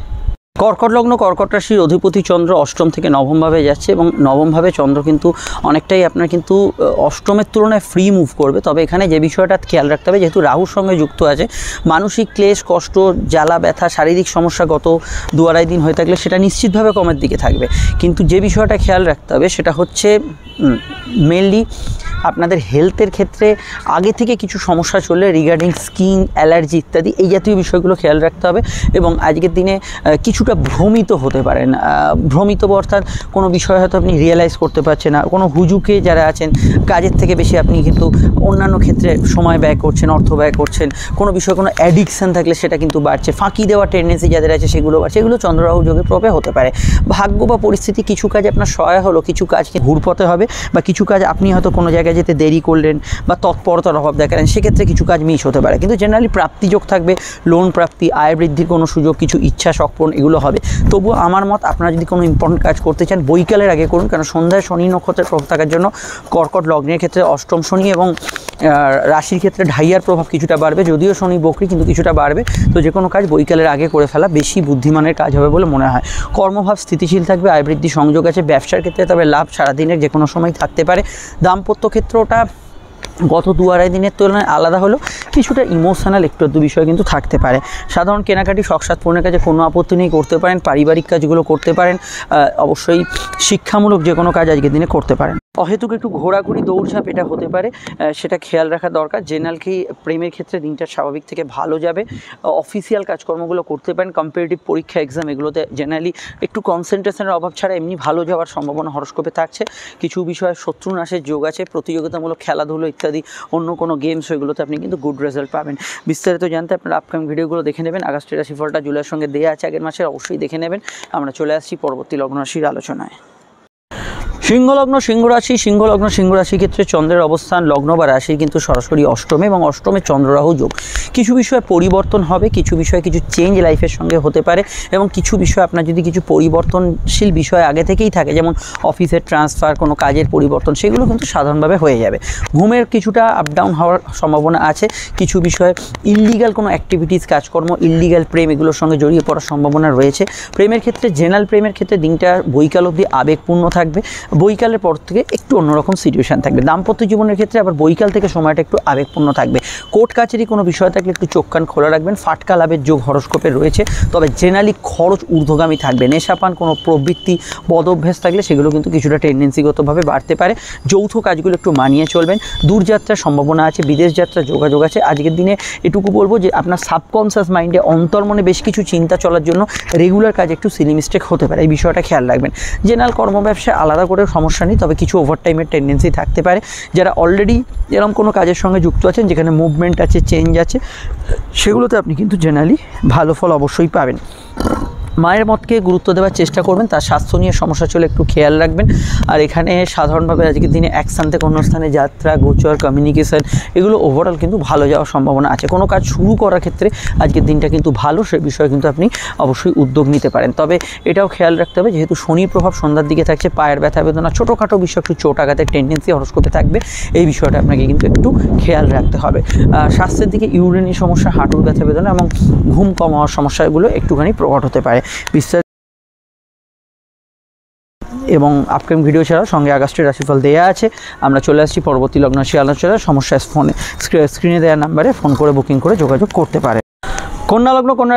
কর্কট লগ্ন, কর্কট রাশির অধিপতি চন্দ্র অষ্টম থেকে নবমভাবে যাচ্ছে এবং নবমভাবে চন্দ্র কিন্তু অনেকটাই আপনার কিন্তু অষ্টমের তুলনায় ফ্রি মুভ করবে। তবে এখানে যে বিষয়টা খেয়াল রাখতে হবে, যেহেতু রাহুর সঙ্গে যুক্ত আছে, মানসিক ক্লেশ, কষ্ট, জ্বালা, ব্যথা, শারীরিক সমস্যা গত 2-2.5 দিন হয়ে থাকলে সেটা নিশ্চিতভাবে কমের দিকে থাকবে। কিন্তু যে বিষয়টা খেয়াল রাখতে হবে সেটা হচ্ছে মেনলি আপনাদের হেলথের ক্ষেত্রে আগে থেকে কিছু সমস্যা চললে রিগার্ডিং স্কিন, অ্যালার্জি ইত্যাদি এই জাতীয় বিষয়গুলো খেয়াল রাখতে হবে। এবং আজকের দিনে কিছুটা ভ্রমিত হতে পারেন। ভ্রমিত অর্থাৎ কোনো বিষয় হয়তো আপনি রিয়েলাইজ করতে পারছেন না, কোনো হুজুকে যারা আছেন, কাজের থেকে বেশি আপনি কিন্তু অন্যান্য ক্ষেত্রে সময় ব্যয় করছেন, অর্থ ব্যয় করছেন। কোনো বিষয়ে কোনো অ্যাডিকশান থাকলে সেটা কিন্তু বাড়ছে। ফাঁকি দেওয়ার টেন্ডেন্সি যাদের আছে সেগুলো বাড়ছে। এগুলো চন্দ্ররাহু যোগের প্রভাবে হতে পারে। ভাগ্য বা পরিস্থিতি কিছু কাজ আপনার সহায় হলো, কিছু কাজকে ঘুরপথে হবে, বা কিছু কাজ আপনি হয়তো কোনো জায়গায় জায়গায় যেতে দেরি করলেন বা তৎপরতার অভাব দেখালেন, সেক্ষেত্রে কিছু কাজ মিস হতে পারে। কিন্তু জেনারেলি প্রাপ্তিযোগ থাকবে, লোন প্রাপ্তি, আয় বৃদ্ধির কোনো সুযোগ, কিছু ইচ্ছা সপূরণ এগুলো হবে। তবুও আমার মত, আপনারা যদি কোনো ইম্পর্টেন্ট কাজ করতে চান বৈকালের আগে করুন, কারণ সন্ধ্যায় শনি নক্ষত্রের প্রভাব থাকার জন্য কর্কট লগ্নের ক্ষেত্রে অষ্টম শনি এবং রাশির ক্ষেত্রে ঢাইয়ার প্রভাব কিছুটা বাড়বে, যদিও শনি বকরি কিন্তু কিছুটা বাড়বে। তো যে কোনো কাজ বৈকালের আগে করে ফেলা বেশি বুদ্ধিমানের কাজ হবে বলে মনে হয়। কর্মভাব স্থিতিশীল থাকবে, আয় বৃদ্ধি সংযোগ আছে। ব্যবসার ক্ষেত্রে তবে লাভ সারাদিনের যে কোনো সময় থাকতে পারে। দাম্পত্য ক্ষেত্রটা গত 2-2.5 দিনের তুলনায় আলাদা হলো, কিছুটা ইমোশনাল একটু বিষয় কিন্তু থাকতে পারে। সাধারণ কেনাকাটি শখ সাধ পূরণের কাজে কোনো আপত্তি নেই, করতে পারেন। পারিবারিক কাজগুলো করতে পারেন। অবশ্যই শিক্ষামূলক যে কোনো কাজ আজকের দিনে করতে পারেন। অহেতুক একটু ঘোরাঘুরি দৌড়ঝাঁপ এটা হতে পারে, সেটা খেয়াল রাখা দরকার। জেনারেলি প্রেমের ক্ষেত্রে দিনটা স্বাভাবিক থেকে ভালো যাবে। অফিসিয়াল কাজকর্মগুলো করতে পারেন। কম্পিটিটিভ পরীক্ষা এক্সাম এগুলোতে জেনারেলি একটু কনসেন্ট্রেশনের অভাব ছাড়া এমনি ভালো যাওয়ার সম্ভাবনা হরস্কোপে থাকছে। কিছু বিষয়ে শত্রু নাশের যোগ আছে। প্রতিযোগিতামূলক খেলাধুলো ইত্যাদি অন্য কোনো গেমস ওইগুলোতে আপনি কিন্তু গুড রেজাল্ট পাবেন। বিস্তারিত জানতে আপনারা আপকামিং ভিডিওগুলো দেখে নেবেন। আগস্টের রাশিফলটা জুলাইয়ের সঙ্গে দেওয়া আছে আগের মাসের, অবশ্যই দেখে নেবেন। আমরা চলে আসছি পরবর্তী লগ্ন রাশির আলোচনায়। সিংহলগ্ন সিংহ রাশির ক্ষেত্রে চন্দ্রের অবস্থান লগ্ন বা রাশি কিন্তু সরাসরি অষ্টমে, এবং অষ্টমে চন্দ্ররাহু যোগ। কিছু বিষয়ে পরিবর্তন হবে, কিছু বিষয়ে কিছু চেঞ্জ লাইফের সঙ্গে হতে পারে, এবং কিছু বিষয় আপনার যদি কিছু পরিবর্তনশীল বিষয় আগে থেকেই থাকে, যেমন অফিসের ট্রান্সফার, কোনো কাজের পরিবর্তন, সেগুলো কিন্তু সাধারণভাবে হয়ে যাবে। ঘুমের কিছুটা আপ ডাউন হওয়ার সম্ভাবনা আছে। কিছু বিষয়ে ইললিগাল কোনো অ্যাক্টিভিটিস, কাজকর্ম, ইললিগাল প্রেম এগুলোর সঙ্গে জড়িয়ে পড়ার সম্ভাবনা রয়েছে। প্রেমের ক্ষেত্রে জেনারেল প্রেমের ক্ষেত্রে দিনটা বৈকাল অবধি আবেগপূর্ণ থাকবে, বৈকালের পর থেকে একটু অন্যরকম সিচুয়েশান থাকবে। দাম্পত্য জীবনের ক্ষেত্রে আবার বৈকাল থেকে সময়টা একটু আবেগপূর্ণ থাকবে। কোর্ট কাছারি কোনো বিষয় থাকলে একটু চোখ কান খোলা রাখবেন। ফাটকা লাভের যোগ হরস্কোপে রয়েছে, তবে জেনারেলি খরচ ঊর্ধ্বগামী থাকবে। নেশাপান কোনো প্রবৃত্তি, বদ অভ্যাস থাকলে সেগুলো কিন্তু কিছুটা টেন্ডেন্সিগতভাবে বাড়তে পারে। যৌথ কাজগুলো একটু মানিয়ে চলবেন। দূরযাত্রার সম্ভাবনা আছে, বিদেশ যাত্রার যোগাযোগ আছে। আজকের দিনে এটুকু বলবো যে আপনার সাবকনসিয়াস মাইন্ডে, অন্তর্মনে বেশ কিছু চিন্তা চলার জন্য রেগুলার কাজ একটু সিলি মিস্টেক হতে পারে, এই বিষয়টা খেয়াল রাখবেন। জেনারেল কর্মব্যবসায় আলাদা করে সমস্যা নেই, তবে কিছু ওভারটাইমের টেন্ডেন্সি থাকতে পারে। যারা অলরেডি এরকম কোনো কাজের সঙ্গে যুক্ত আছেন যেখানে মুভমেন্ট আছে, চেঞ্জ আছে, সেগুলোতে আপনি কিন্তু জেনারেলি ভালো ফল অবশ্যই পাবেন। মায়ের মতকে গুরুত্ব দেওয়ার চেষ্টা করবেন, তার স্বাস্থ্য নিয়ে সমস্যা চলে একটু খেয়াল রাখবেন। আর এখানে সাধারণভাবে আজকের দিনে এক স্থান থেকে অন্য স্থানে যাত্রা, গোচর, কমিউনিকেশন এগুলো ওভারঅল কিন্তু ভালো যাওয়ার সম্ভাবনা আছে। কোনো কাজ শুরু করার ক্ষেত্রে আজকের দিনটা কিন্তু ভালো, সে বিষয়ে কিন্তু আপনি অবশ্যই উদ্যোগ নিতে পারেন। তবে এটাও খেয়াল রাখতে হবে, যেহেতু শনির প্রভাব সন্ধ্যার দিকে থাকছে, পায়ের ব্যথা বেদনা, ছোটোখাটো বিষয় একটু চোট আঘাতের টেন্ডেন্সি হরস্কোপে থাকবে, এই বিষয়টা আপনাকে কিন্তু একটু খেয়াল রাখতে হবে। স্বাস্থ্যের দিকে ইউরিনের সমস্যা, হাঁটুর ব্যথা বেদনা এবং ঘুম কম হওয়ার সমস্যাগুলো একটুখানি প্রকট হতে পারে। বিস্তারিত এবং আপকামিং ভিডিও ছাড়াও সঙ্গে আগস্টের রাশিফল দেওয়া আছে। আমরা চলে আসছি পরবর্তী লগ্ন রাশি আলোচনায়। সমস্যা ফোনে স্ক্রিনে দেওয়া নাম্বারে ফোন করে বুকিং করে যোগাযোগ করতে পারে। কন্যা লগ্ন কন্যা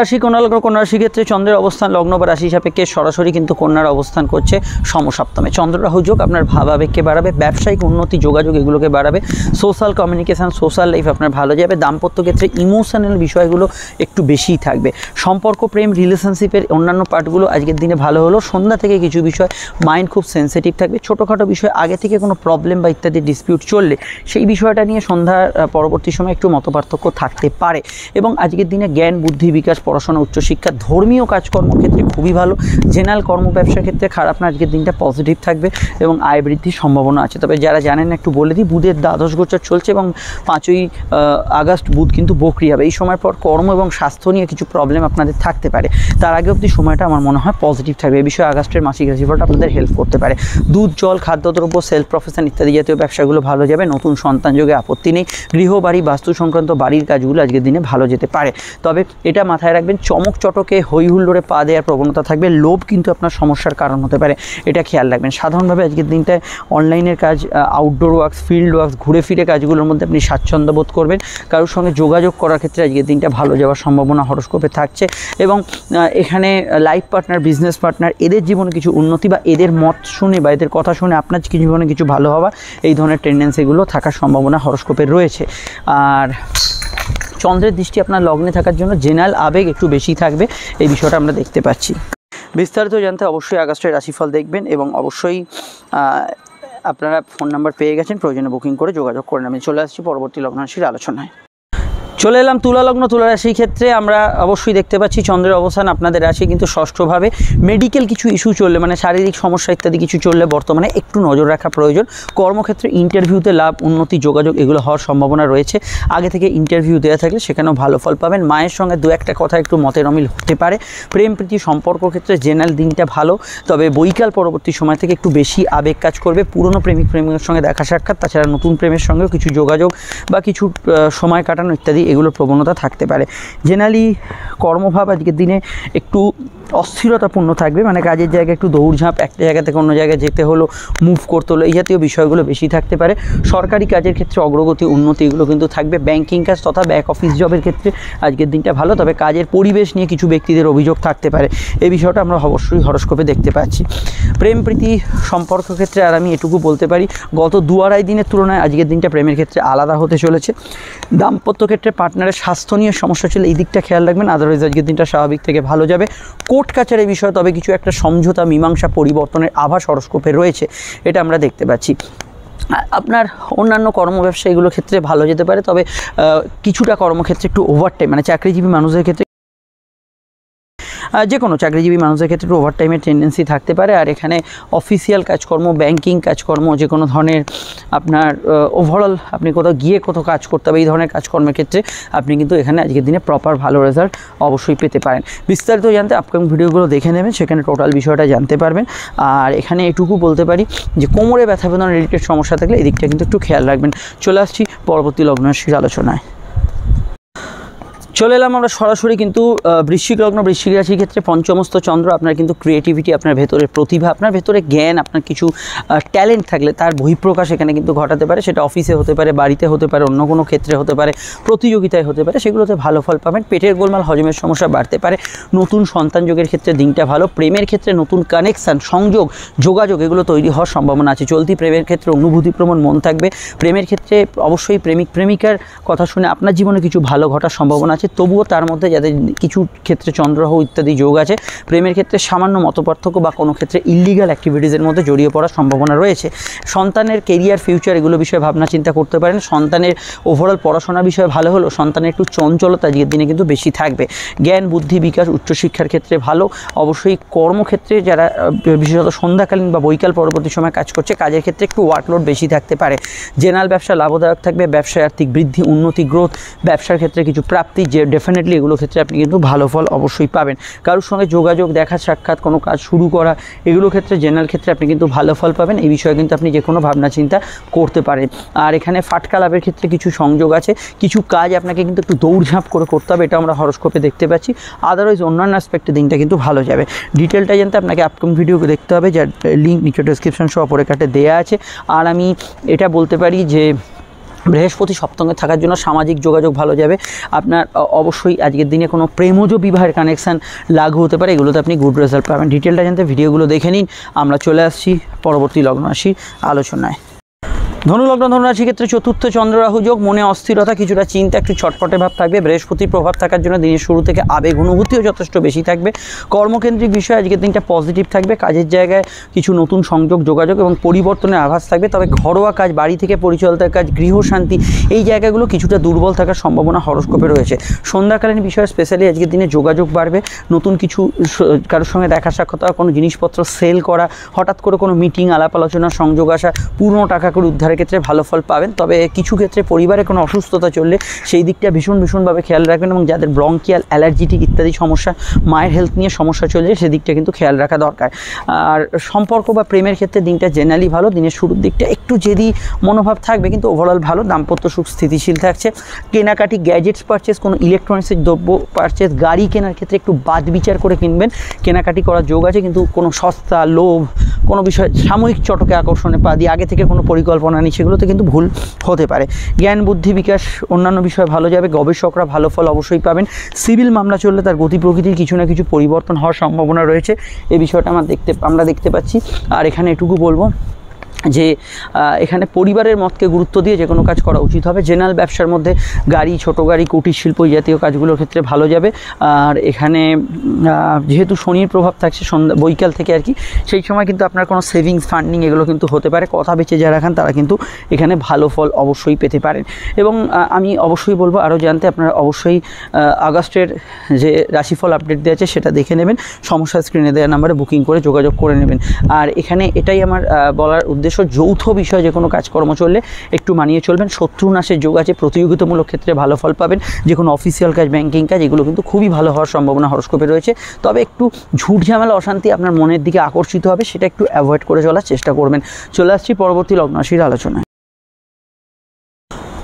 রাশি ক্ষেত্রে চন্দ্রের অবস্থান লগ্ন বা রাশি সাপেক্ষে সরাসরি কিন্তু কন্যার অবস্থান করছে সমসপ্তমে। চন্দ্ররাহু যোগ আপনার ভাবাবেগকে বাড়াবে, ব্যবসায়িক উন্নতি, যোগাযোগ এগুলোকে বাড়াবে। সোশ্যাল কমিউনিকেশান, সোশ্যাল লাইফ আপনার ভালো যাবে। দাম্পত্য ক্ষেত্রে ইমোশনাল বিষয়গুলো একটু বেশিই থাকবে। সম্পর্ক, প্রেম, রিলেশনশিপের অন্যান্য পার্টগুলো আজকের দিনে ভালো হলো। সন্ধ্যা থেকে কিছু বিষয় মাইন্ড খুব সেন্সিটিভ থাকবে। ছোটোখাটো বিষয় আগে থেকে কোনো প্রবলেম বা ইত্যাদি ডিসপিউট চললে সেই বিষয়টা নিয়ে সন্ধ্যার পরবর্তী সময় একটু মতপার্থক্য থাকতে পারে। এবং আজকের দিনে জ্ঞান, বুদ্ধি বিকাশ, পড়াশোনা, উচ্চশিক্ষা, ধর্মীয় কাজকর্ম ক্ষেত্রে খুবই ভালো। জেনারেল কর্ম ব্যবসার ক্ষেত্রে খারাপ না, আজকের দিনটা পজিটিভ থাকবে এবং আয় বৃদ্ধির সম্ভাবনা আছে। তবে যারা জানেন একটু বলে দিই, বুধের দ্বাদশ গোচর চলছে এবং 5ই আগস্ট বুধ কিন্তু বকরি হবে। এই সময় পর কর্ম এবং স্বাস্থ্য নিয়ে কিছু প্রবলেম আপনাদের থাকতে পারে। তার আগে অবধি সময়টা আমার মনে হয় পজিটিভ থাকবে। এই বিষয়ে আগস্টের মাসিক রাশিফলটা আপনাদের হেল্প করতে পারে। দুধ, জল, খাদ্যদ্রব্য, সেলফ প্রফেশন ইত্যাদি জাতীয় ব্যবসাগুলো ভালো যাবে। নতুন সন্তান যোগে আপত্তি নেই। গৃহ, বাড়ি, বাস্তু সংক্রান্ত বাড়ির কাজগুলো আজকের দিনে ভালো যেতে পারে। তবে এটা মাথায় রাখবেন, চমক চটকে হই হুল্লোড়ে পা দেওয়ার প্রবণতা থাকবে। লোভ কিন্তু আপনার সমস্যার কারণ হতে পারে, এটা খেয়াল রাখবেন। সাধারণভাবে আজকের দিনটায় অনলাইনের কাজ, আউটডোর ওয়ার্কস, ফিল্ড ওয়ার্কস, ঘুরে ফিরে কাজগুলোর মধ্যে আপনি স্বাচ্ছন্দ্য বোধ করবেন। কারোর সঙ্গে যোগাযোগ করার ক্ষেত্রে আজকের দিনটা ভালো যাওয়ার সম্ভাবনা হরস্কোপে থাকছে। এবং এখানে লাইফ পার্টনার, বিজনেস পার্টনার, এদের জীবনে কিছু উন্নতি বা এদের মত শুনে বা এদের কথা শুনে আপনার জীবনে কিছু ভালো হওয়া, এই ধরনের টেন্ডেন্সিগুলো থাকার সম্ভাবনা হরস্কোপে রয়েছে। আর চন্দ্রের দৃষ্টি আপনার লগ্নে থাকার জন্য জেনারেল আবেগ একটু বেশি থাকবে, এই বিষয়টা আমরা দেখতে পাচ্ছি। বিস্তারিত জানতে অবশ্যই আগস্টের রাশিফল দেখবেন এবং অবশ্যই আপনারা ফোন নাম্বার পেয়ে গেছেন, প্রয়োজনে বুকিং করে যোগাযোগ করে নেবেন। চলে আসছি পরবর্তী লগ্ন রাশির আলোচনায়। চলে এলাম তুলা লগ্ন তুলা রাশির ক্ষেত্রে। আমরা অবশ্যই দেখতে পাচ্ছি চন্দ্রের অবস্থান আপনাদের রাশি কিন্তু ষষ্ঠভাবে। মেডিকেল কিছু ইস্যু চললে, মানে শারীরিক সমস্যা ইত্যাদি কিছু চললে বর্তমানে একটু নজর রাখা প্রয়োজন। কর্মক্ষেত্রে ইন্টারভিউতে লাভ, উন্নতি, যোগাযোগ এগুলো হওয়ার সম্ভাবনা রয়েছে। আগে থেকে ইন্টারভিউ দেওয়া থাকলে সেখানেও ভালো ফল পাবেন। মায়ের সঙ্গে দু একটা কথা একটু মতের অমিল হতে পারে। প্রেম প্রীতি সম্পর্ক ক্ষেত্রে জেনারেল দিনটা ভালো, তবে বৈকাল পরবর্তী সময় থেকে একটু বেশি আবেগ কাজ করবে। পুরনো প্রেমিকের সঙ্গে দেখা সাক্ষাৎ, তাছাড়া নতুন প্রেমের সঙ্গেও কিছু যোগাযোগ বা কিছু সময় কাটানো ইত্যাদি এগুলোর প্রবণতা থাকতে পারে। জেনারেলি কর্মভাব আজকের দিনে একটু অস্থিরতাপূর্ণ থাকবে, মানে কাজের জায়গায় একটু দৌড়ঝাঁপ, একটা জায়গা থেকে অন্য জায়গায় যেতে হলো, মুভ করতে হলো, এই জাতীয় বিষয়গুলো বেশি থাকতে পারে। সরকারি কাজের ক্ষেত্রে অগ্রগতি, উন্নতি এগুলো কিন্তু থাকবে। ব্যাংকিং কাজ তথা ব্যাক অফিস জবের ক্ষেত্রে আজকের দিনটা ভালো, তবে কাজের পরিবেশ নিয়ে কিছু ব্যক্তিদের অভিযোগ থাকতে পারে। এই বিষয়টা আমরা অবশ্যই হরস্কোপে দেখতে পাচ্ছি। প্রেম প্রীতি সম্পর্ক ক্ষেত্রে আর আমি এটুকু বলতে পারি, গত 2-2.5 দিনের তুলনায় আজকের দিনটা প্রেমের ক্ষেত্রে আলাদা হতে চলেছে। দাম্পত্য ক্ষেত্রে পার্টনারের স্বাস্থ্য নিয়ে সমস্যা ছিল, এই দিকটা খেয়াল রাখবেন, আদারওয়াইজ আজকের দিনটা স্বাভাবিক থেকে ভালো যাবে। কোর্ট কাছারির বিষয় তবে কিছু একটা সমঝোতা, মীমাংসা, পরিবর্তনের আভাস হরস্কোপে রয়েছে, এটা আমরা দেখতে পাচ্ছি। আপনার অন্যান্য কর্মব্যবসা এগুলোর ক্ষেত্রে ভালো যেতে পারে, তবে কিছুটা কর্মক্ষেত্রে একটু ওভারটাইম, মানে চাকরিজীবী মানুষের ক্ষেত্রে, যে কোনো চাকরিজীবী মানুষের ক্ষেত্রে একটু ওভারটাইমের টেন্ডেন্সি থাকতে পারে। আর এখানে অফিসিয়াল কাজকর্ম, ব্যাংকিং কাজকর্ম, যে কোনো ধরনের আপনার ওভারঅল আপনি কোথাও গিয়ে কোথাও কাজ করতে হবে, এই ধরনের কাজকর্মের ক্ষেত্রে আপনি কিন্তু এখানে আজকের দিনে প্রপার ভালো রেজাল্ট অবশ্যই পেতে পারেন। বিস্তারিত জানতে আপকামিং ভিডিওগুলো দেখে নেবেন, সেখানে টোটাল বিষয়টা জানতে পারবেন। আর এখানে এটুকু বলতে পারি যে কোমরে ব্যথা বেদনা রিলেটেড সমস্যা থাকলে এই দিকটা কিন্তু একটু খেয়াল রাখবেন। চলে আসছি পরবর্তী লগ্নরাশির আলোচনায়। চলে এলাম আমরা সরাসরি কিন্তু বৃশ্চিক লগ্ন বৃশ্চিক রাশির ক্ষেত্রে। পঞ্চমস্ত চন্দ্র, আপনার কিন্তু ক্রিয়েটিভিটি, আপনার ভেতরের প্রতিভা, আপনার ভেতরে জ্ঞান, আপনার কিছু ট্যালেন্ট থাকলে তার বহিঃপ্রকাশ এখানে কিন্তু ঘটাতে পারে। সেটা অফিসে হতে পারে, বাড়িতে হতে পারে, অন্য কোনো ক্ষেত্রে হতে পারে, প্রতিযোগিতায় হতে পারে, সেগুলোতে ভালো ফল পাবেন। পেটের গোলমাল, হজমের সমস্যা বাড়তে পারে। নতুন সন্তান যোগের ক্ষেত্রে দিনটা ভালো। প্রেমের ক্ষেত্রে নতুন কানেকশান, সংযোগ, যোগাযোগ এগুলো তৈরি হওয়ার সম্ভাবনা আছে। চলতি প্রেমের ক্ষেত্রে অনুভূতিপ্রবণ মন থাকবে। প্রেমের ক্ষেত্রে অবশ্যই প্রেমিক প্রেমিকার কথা শুনে আপনার জীবনে কিছু ভালো ঘটার সম্ভাবনা আছে। তবুও তার মধ্যে যাদের কিছু ক্ষেত্রে চন্দ্ররাহু ইত্যাদি যোগ আছে, প্রেমের ক্ষেত্রে সামান্য মতপার্থক্য বা কোনো ক্ষেত্রে ইল্লিগাল অ্যাক্টিভিটিসের মধ্যে জড়িয়ে পড়ার সম্ভাবনা রয়েছে। সন্তানের কেরিয়ার, ফিউচার এগুলো বিষয়ে ভাবনা চিন্তা করতে পারেন। সন্তানের ওভারঅল পড়াশোনা বিষয়ে ভালো হলো, সন্তানের একটু চঞ্চলতা আজকের দিনে কিন্তু বেশি থাকবে। জ্ঞান, বুদ্ধি, বিকাশ, উচ্চশিক্ষার ক্ষেত্রে ভালো। অবশ্যই কর্মক্ষেত্রে যারা বিশেষত সন্ধ্যাকালীন বা বৈকাল পরবর্তী সময় কাজ করছে, কাজের ক্ষেত্রে একটু ওয়ার্কলোড বেশি থাকতে পারে। জেনারেল ব্যবসা লাভদায়ক থাকবে। ব্যবসায় আর্থিক বৃদ্ধি, উন্নতি, গ্রোথ, ব্যবসার ক্ষেত্রে কিছু প্রাপ্তি, যে ডেফিনেটলি এগুলো ক্ষেত্রে আপনি কিন্তু ভালো ফল অবশ্যই পাবেন। কারোর সঙ্গে যোগাযোগ, দেখা সাক্ষাৎ, কোনো কাজ শুরু করা এগুলো ক্ষেত্রে জেনারেল ক্ষেত্রে আপনি কিন্তু ভালো ফল পাবেন। এই বিষয়ে কিন্তু আপনি যে কোনো ভাবনা চিন্তা করতে পারেন। আর এখানে ফাটকা লাভের ক্ষেত্রে কিছু সংযোগ আছে। কিছু কাজ আপনাকে কিন্তু একটু দৌড়ঝাঁপ করে করতে হবে, এটা আমরা হরস্কোপে দেখতে পাচ্ছি। আদারওয়াইজ অন্যান্য অ্যাসপেক্টে দিনটা কিন্তু ভালো যাবে। ডিটেলটা জানতে আপনাকে আপকামিং ভিডিও দেখতে হবে, যার লিঙ্ক নিচে ডেসক্রিপশন সহ পরে কাটে দেওয়া আছে। আর আমি এটা বলতে পারি যে বৃহস্পতি সপ্তমে থাকার জন্য সামাজিক যোগাযোগ ভালো যাবে। আপনার অবশ্যই আজকের দিনে কোনো প্রেমজ বিবাহের কানেকশান লাগু হতে পারে, এগুলোতে আপনি গুড রেজাল্ট পাবেন। ডিটেলটা জানতে ভিডিওগুলো দেখে নিন। আমরা চলে আসছি পরবর্তী লগ্ন রাশির আলোচনায়। ধনুলগ্ন ধনুরাশির ক্ষেত্রে চতুর্থ চন্দ্ররাহু যোগ। মনে অস্থিরতা, কিছুটা চিন্তা, একটু ছটফটে ভাব থাকবে। বৃহস্পতির প্রভাব থাকার জন্য দিনের শুরু থেকে আবেগ অনুভূতিও যথেষ্ট বেশি থাকবে। কর্মকেন্দ্রিক বিষয় আজকের দিনটা পজিটিভ থাকবে। কাজের জায়গায় কিছু নতুন সংযোগ, যোগাযোগ এবং পরিবর্তনের আভাস থাকবে। তবে ঘরোয়া কাজ, বাড়ি থেকে পরিচালিত কাজ, গৃহশান্তি এই জায়গাগুলো কিছুটা দুর্বল থাকার সম্ভাবনা হরস্কোপে রয়েছে। সন্ধ্যাকালীন বিষয়ে স্পেশালি আজকের দিনে যোগাযোগ বাড়বে। নতুন কিছু কারোর সঙ্গে দেখা সাক্ষাৎ, কোনো জিনিসপত্র সেল করা, হঠাৎ করে কোনো মিটিং, আলাপ আলোচনার সংযোগ আসা, পুরনো টাকা করে উদ্ধার ক্ষেত্রে ভালো ফল পাবেন। তবে কিছু ক্ষেত্রে পরিবারে কোনো অসুস্থতা চললে সেই দিকটা ভীষণভাবে খেয়াল রাখবেন, এবং যাদের ব্রঙ্কিয়াল, অ্যালার্জিটিক ইত্যাদি সমস্যা, মায়ের হেলথ নিয়ে সমস্যা চলছে, সেদিকটা কিন্তু খেয়াল রাখা দরকার। আর সম্পর্ক বা প্রেমের ক্ষেত্রে দিনটা জেনারেলি ভালো। দিনের শুরুর দিকটা একটু জেদি মনোভাব থাকবে, কিন্তু ওভারঅল ভালো। দাম্পত্য সুখ স্থিতিশীল থাকছে। কেনাকাটি, গ্যাজেটস পারচেস, কোনো ইলেকট্রনিক্সের দ্রব্য পারচেস, গাড়ি কেনার ক্ষেত্রে একটু বাদ বিচার করে কিনবেন। কেনাকাটি করার যোগ আছে, কিন্তু কোনো সস্তা, লোভ, কোনো বিষয় সাময়িক চটকে আকর্ষণে পা দিয়ে আগে থেকে কোনো পরিকল্পনা নেই, সেগুলোতে কিন্তু ভুল হতে পারে। জ্ঞান, বুদ্ধি, বিকাশ অন্যান্য বিষয় ভালো যাবে। গবেষকরা ভালো ফল অবশ্যই পাবেন। সিভিল মামলা চললে তার গতি প্রকৃতির কিছু না কিছু পরিবর্তন হওয়ার সম্ভাবনা রয়েছে, এই বিষয়টা আমরা দেখতে পাচ্ছি। আর এখানে এটুকু বলবো, যে এখানে পরিবারের মতকে গুরুত্ব দিয়ে যে কোনো কাজ করা উচিত হবে। জেনারেল ব্যবসার মধ্যে গাড়ি, ছোট গাড়ি, কুটির শিল্প এই জাতীয় কাজগুলোর ক্ষেত্রে ভালো যাবে। আর এখানে যেহেতু শনির প্রভাব থাকছে সন্ধ্যা বৈকাল থেকে আর কি, সেই সময় কিন্তু আপনার কোনো সেভিংস ফান্ডিং এগুলো কিন্তু হতে পারে। কথা বেঁচে যারা রাখান তারা কিন্তু এখানে ভালো ফল অবশ্যই পেতে পারেন। এবং আমি অবশ্যই বলবো আরও জানতে আপনারা অবশ্যই আগস্টের যে রাশিফল আপডেট দেওয়া আছে সেটা দেখে নেবেন, সমস্যা স্ক্রিনে দেওয়া নাম্বারে বুকিং করে যোগাযোগ করে নেবেন। আর এখানে এটাই আমার বলার উদ্দেশ্য, যৌথ বিষয় যে কোনো কাজকর্ম চললে একটু মানিয়ে চলবেন। শত্রু নাশের যোগ আছে, প্রতিযোগিতামূলক ক্ষেত্রে ভালো ফল পাবেন। যে কোনো অফিসিয়াল কাজ, ব্যাংকিং কাজ এগুলো কিন্তু খুবই ভালো হওয়ার সম্ভাবনা হরস্কোপে রয়েছে। তবে একটু ঝুট ঝামেলা, অশান্তি আপনার মনের দিকে আকর্ষিত হবে, সেটা একটু অ্যাভয়েড করে চলার চেষ্টা করবেন। চলে আসছি পরবর্তী লগ্ন রাশির আলোচনায়।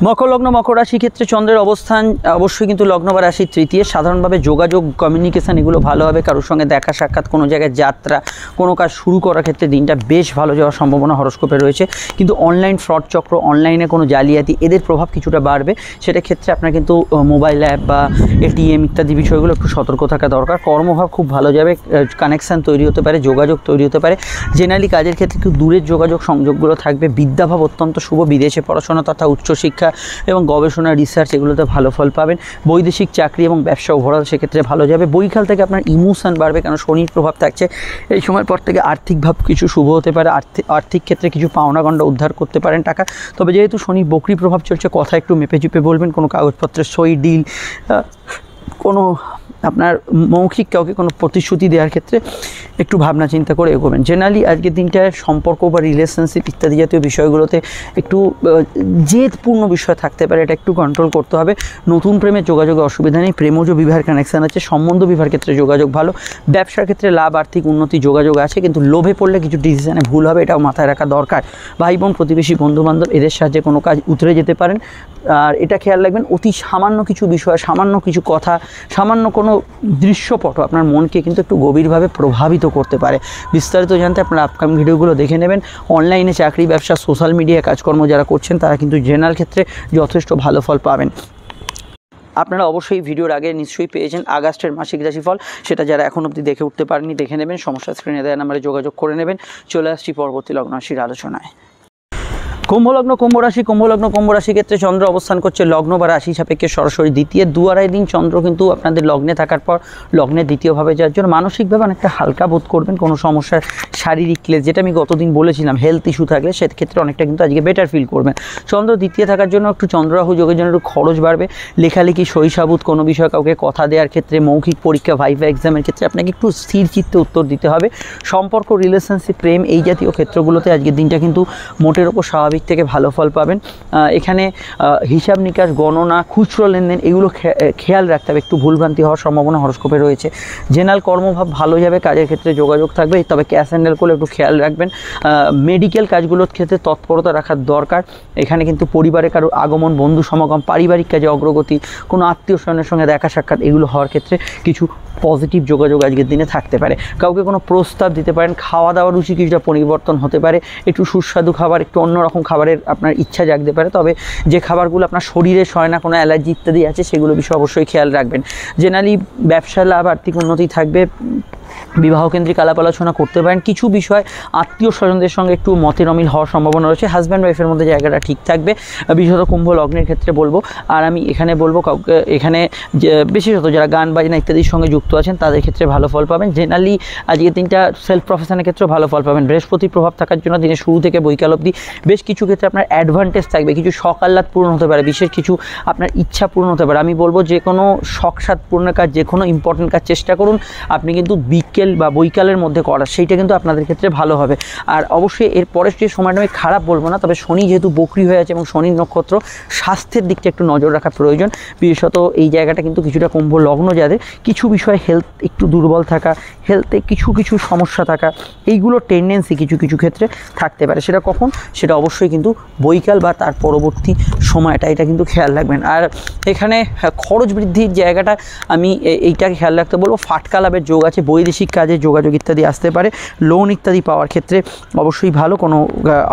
মকর লগ্ন, মকর রাশি ক্ষেত্রে চন্দ্রের অবস্থান অবশ্যই কিন্তু লগ্ন বা রাশির তৃতীয়। সাধারণভাবে যোগাযোগ, কমিউনিকেশান এগুলো ভালো হবে। কারোর সঙ্গে দেখা সাক্ষাৎ, কোনো জায়গায় যাত্রা, কোনো কাজ শুরু করার ক্ষেত্রে দিনটা বেশ ভালো যাওয়ার সম্ভাবনা হরস্কোপে রয়েছে। কিন্তু অনলাইন ফ্রড চক্র, অনলাইনে কোনো জালিয়াতি এদের প্রভাব কিছুটা বাড়বে। সেটা ক্ষেত্রে আপনার কিন্তু মোবাইল অ্যাপ বা এটিএম ইত্যাদি বিষয়গুলো একটু সতর্ক থাকা দরকার। কর্মভাব খুব ভালো যাবে, কানেকশান তৈরি হতে পারে, যোগাযোগ তৈরি হতে পারে। জেনারেলি কাজের ক্ষেত্রে একটু দূরের যোগাযোগ সংযোগগুলো থাকবে। বিদ্যাভাব অত্যন্ত শুভ, বিদেশে পড়াশোনা তথা উচ্চশিক্ষা এবং গবেষণা, রিসার্চ এগুলোতে ভালো ফল পাবেন। বৈদেশিক চাকরি এবং ব্যবসা ওভারঅল সেক্ষেত্রে ভালো যাবে। বৈকাল থেকে আপনার ইমোশন বাড়বে, কারণ শনির প্রভাব থাকছে। এই সময়ের পর থেকে আর্থিকভাব কিছু শুভ হতে পারে, আর্থিক ক্ষেত্রে কিছু পাওনাগণ্ডা উদ্ধার করতে পারেন টাকা। তবে যেহেতু শনির বকরি প্রভাব চলছে, কথা একটু মেপে চুপে বলবেন। কোনো কাগজপত্রের সই, ডিল, কোনো আপনার মৌখিক কাউকে কোনো প্রতিশ্রুতি দেওয়ার ক্ষেত্রে একটু ভাবনা চিন্তা করে এগোবেন। জেনারেলি আজকের দিনটায় সম্পর্ক বা রিলেশনশিপ ইত্যাদি জাতীয় বিষয়গুলোতে একটু জেদপূর্ণ বিষয় থাকতে পারে, এটা একটু কন্ট্রোল করতে হবে। নতুন প্রেমের যোগাযোগে অসুবিধা নেই, প্রেমজ বিবাহের কানেকশান আছে। সম্বন্ধ বিবাহের ক্ষেত্রে যোগাযোগ ভালো। ব্যবসার ক্ষেত্রে লাভ, আর্থিক উন্নতি যোগাযোগ আছে, কিন্তু লোভে পড়লে কিছু ডিসিশনে ভুল হবে, এটাও মাথায় রাখা দরকার। ভাই বোন, প্রতিবেশী, বন্ধুবান্ধব এদের সাহায্যে কোনো কাজ উতরে যেতে পারেন। আর এটা খেয়াল রাখবেন, অতি সামান্য কিছু বিষয়, সামান্য কিছু কথা, সামান্য কোনো দৃশ্যপট আপনার মনকে কিন্তু একটু গভীরভাবে প্রভাবিত করতে পারে। বিস্তারিত জানতে আপনার আপকামিং ভিডিওগুলো দেখে নেবেন। অনলাইনে চাকরি, ব্যবসা, সোশ্যাল মিডিয়া কাজকর্ম যারা করছেন তারা কিন্তু জেনারেল ক্ষেত্রে যথেষ্ট ভালো ফল পাবেন। আপনারা অবশ্যই ভিডিওর আগে নিশ্চয়ই পেয়েছেন আগস্টের মাসিক রাশিফল, সেটা যারা এখন অবধি দেখে উঠতে পারেননি দেখে নেবেন, সমস্যা স্ক্রিনে দেওয়া নাম্বারে যোগাযোগ করে নেবেন। চলে আসছি পরবর্তী লগ্ন রাশির আলোচনায়। কুম্ভলগ্ন, কুম্ভ রাশি, কুম্ভলগ্ন কুম্ভ রাশি ক্ষেত্রে চন্দ্র অবস্থান করছে লগ্ন বা রাশি সাপেক্ষে সরাসরি দ্বিতীয়। 2-2.5 দিন চন্দ্র কিন্তু আপনাদের লগ্নে থাকার পর লগ্নের দ্বিতীয়ভাবে যাওয়ার জন্য মানসিকভাবে অনেকটা হালকা বোধ করবেন। কোনো সমস্যার শারীরিক ক্লেশ, যেটা আমি গতদিন বলেছিলাম, হেলথ ইস্যু থাকলে সেক্ষেত্রে অনেকটা কিন্তু আজকে বেটার ফিল করবেন। চন্দ্র দ্বিতীয় থাকার জন্য একটু চন্দ্ররাহু যোগের জন্য একটু খরচ বাড়বে। লেখালেখি, সহিসাবুত কোনো বিষয়ে কাউকে কথা দেওয়ার ক্ষেত্রে, মৌখিক পরীক্ষা, ভাইভা এক্সামের ক্ষেত্রে আপনাকে একটু স্থির চিত্তে উত্তর দিতে হবে। সম্পর্ক, রিলেশনশিপ, প্রেম এই জাতীয় ক্ষেত্রগুলোতে আজকের দিনটা কিন্তু মোটের ওপর স্বাভাবিক থেকে ভালো ফল পাবেন। এখানে হিসাব নিকাশ, গণনা, খুচরো লেনদেন এগুলো খেয়াল রাখতে হবে, একটু ভুলভ্রান্তি হওয়ার সম্ভাবনা হরস্কোপে রয়েছে। জেনারেল কর্মভাব ভালো যাবে, কাজের ক্ষেত্রে যোগাযোগ থাকবে, তবে ক্যাশ হ্যান্ডেল করলে একটু খেয়াল রাখবেন। মেডিকেল কাজগুলোর ক্ষেত্রে তৎপরতা রাখার দরকার। এখানে কিন্তু পরিবারে কারো আগমন, বন্ধু সমাগম, পারিবারিক কাজে অগ্রগতি, কোনো আত্মীয় স্বজনের সঙ্গে দেখা সাক্ষাৎ এগুলো হওয়ার ক্ষেত্রে কিছু পজিটিভ যোগাযোগ আজকের দিনে থাকতে পারে। কাউকে কোনো প্রস্তাব দিতে পারেন। খাওয়া দাওয়ার রুচি কিছুটা পরিবর্তন হতে পারে, একটু সুস্বাদু খাবার, একটু অন্যরকম খাবারের আপনার ইচ্ছা জাগতে পারে। তবে যে খাবারগুলো আপনার শরীরে সয় না, কোনো অ্যালার্জি ইত্যাদি আছে, সেগুলো বিষয়ে অবশ্যই খেয়াল রাখবেন। জেনারেলি ব্যবসা লাভ, আর্থিক উন্নতি থাকবে। বিবাহকেন্দ্রিক আলাপ আলোচনা করতে পারেন। কিছু বিষয় আত্মীয় স্বজনদের সঙ্গে একটু মতের অমিল হওয়ার সম্ভাবনা রয়েছে। হাজব্যান্ড ওয়াইফের মধ্যে জায়গাটা ঠিক থাকবে, বিশেষত কুম্ভ লগ্নের ক্ষেত্রে বলবো। আর আমি এখানে বলবো কাউকে এখানে বিশেষত যারা গান বাজনা ইত্যাদির সঙ্গে যুক্ত আছেন তাদের ক্ষেত্রে ভালো ফল পাবেন। জেনারেলি আজকের দিনটা সেলফ প্রফেশনের ক্ষেত্রেও ভালো ফল পাবেন। বৃহস্পতির প্রভাব থাকার জন্য দিনের শুরু থেকে বৈকাল অবধি বেশ কিছু ক্ষেত্রে আপনার অ্যাডভান্টেজ থাকবে। কিছু শখ আহ্লাদ পূরণ হতে পারে, বিশেষ কিছু আপনার ইচ্ছা পূরণ হতে পারে। আমি বলবো যে কোনো শখ সাধ পূরণের কাজ, যে কোনো ইম্পর্টেন্ট কাজ চেষ্টা করুন আপনি কিন্তু বিকেল বা বৈকালের মধ্যে করা, সেইটা কিন্তু আপনাদের ক্ষেত্রে ভালো হবে। আর অবশ্যই এর পরের যে সময়টা আমি খারাপ বলবো না, তবে শনি যেহেতু বকরি হয়ে আছে এবং শনির নক্ষত্র, স্বাস্থ্যের দিকটা একটু নজর রাখা প্রয়োজন। বিশেষত এই জায়গাটা কিন্তু কিছুটা কুম্ভ লগ্ন যাদের কিছু বিষয়ে হেলথ একটু দুর্বল থাকা, হেলথে কিছু কিছু সমস্যা থাকা, এইগুলো টেন্ডেন্সি কিছু কিছু ক্ষেত্রে থাকতে পারে। সেটা কখন, সেটা অবশ্যই কিন্তু বৈকাল বা তার পরবর্তী সময়টা, এটা কিন্তু খেয়াল রাখবেন। আর এখানে খরচ বৃদ্ধির জায়গাটা আমি এইটাকে খেয়াল রাখতে বলবো। ফাটকা লাভের যোগ আছে, বৈদেশিক বৈদেশিক কাজে যোগাযোগ ইত্যাদি আসতে পারে। লোন ইত্যাদি পাওয়ার ক্ষেত্রে অবশ্যই ভালো, কোনো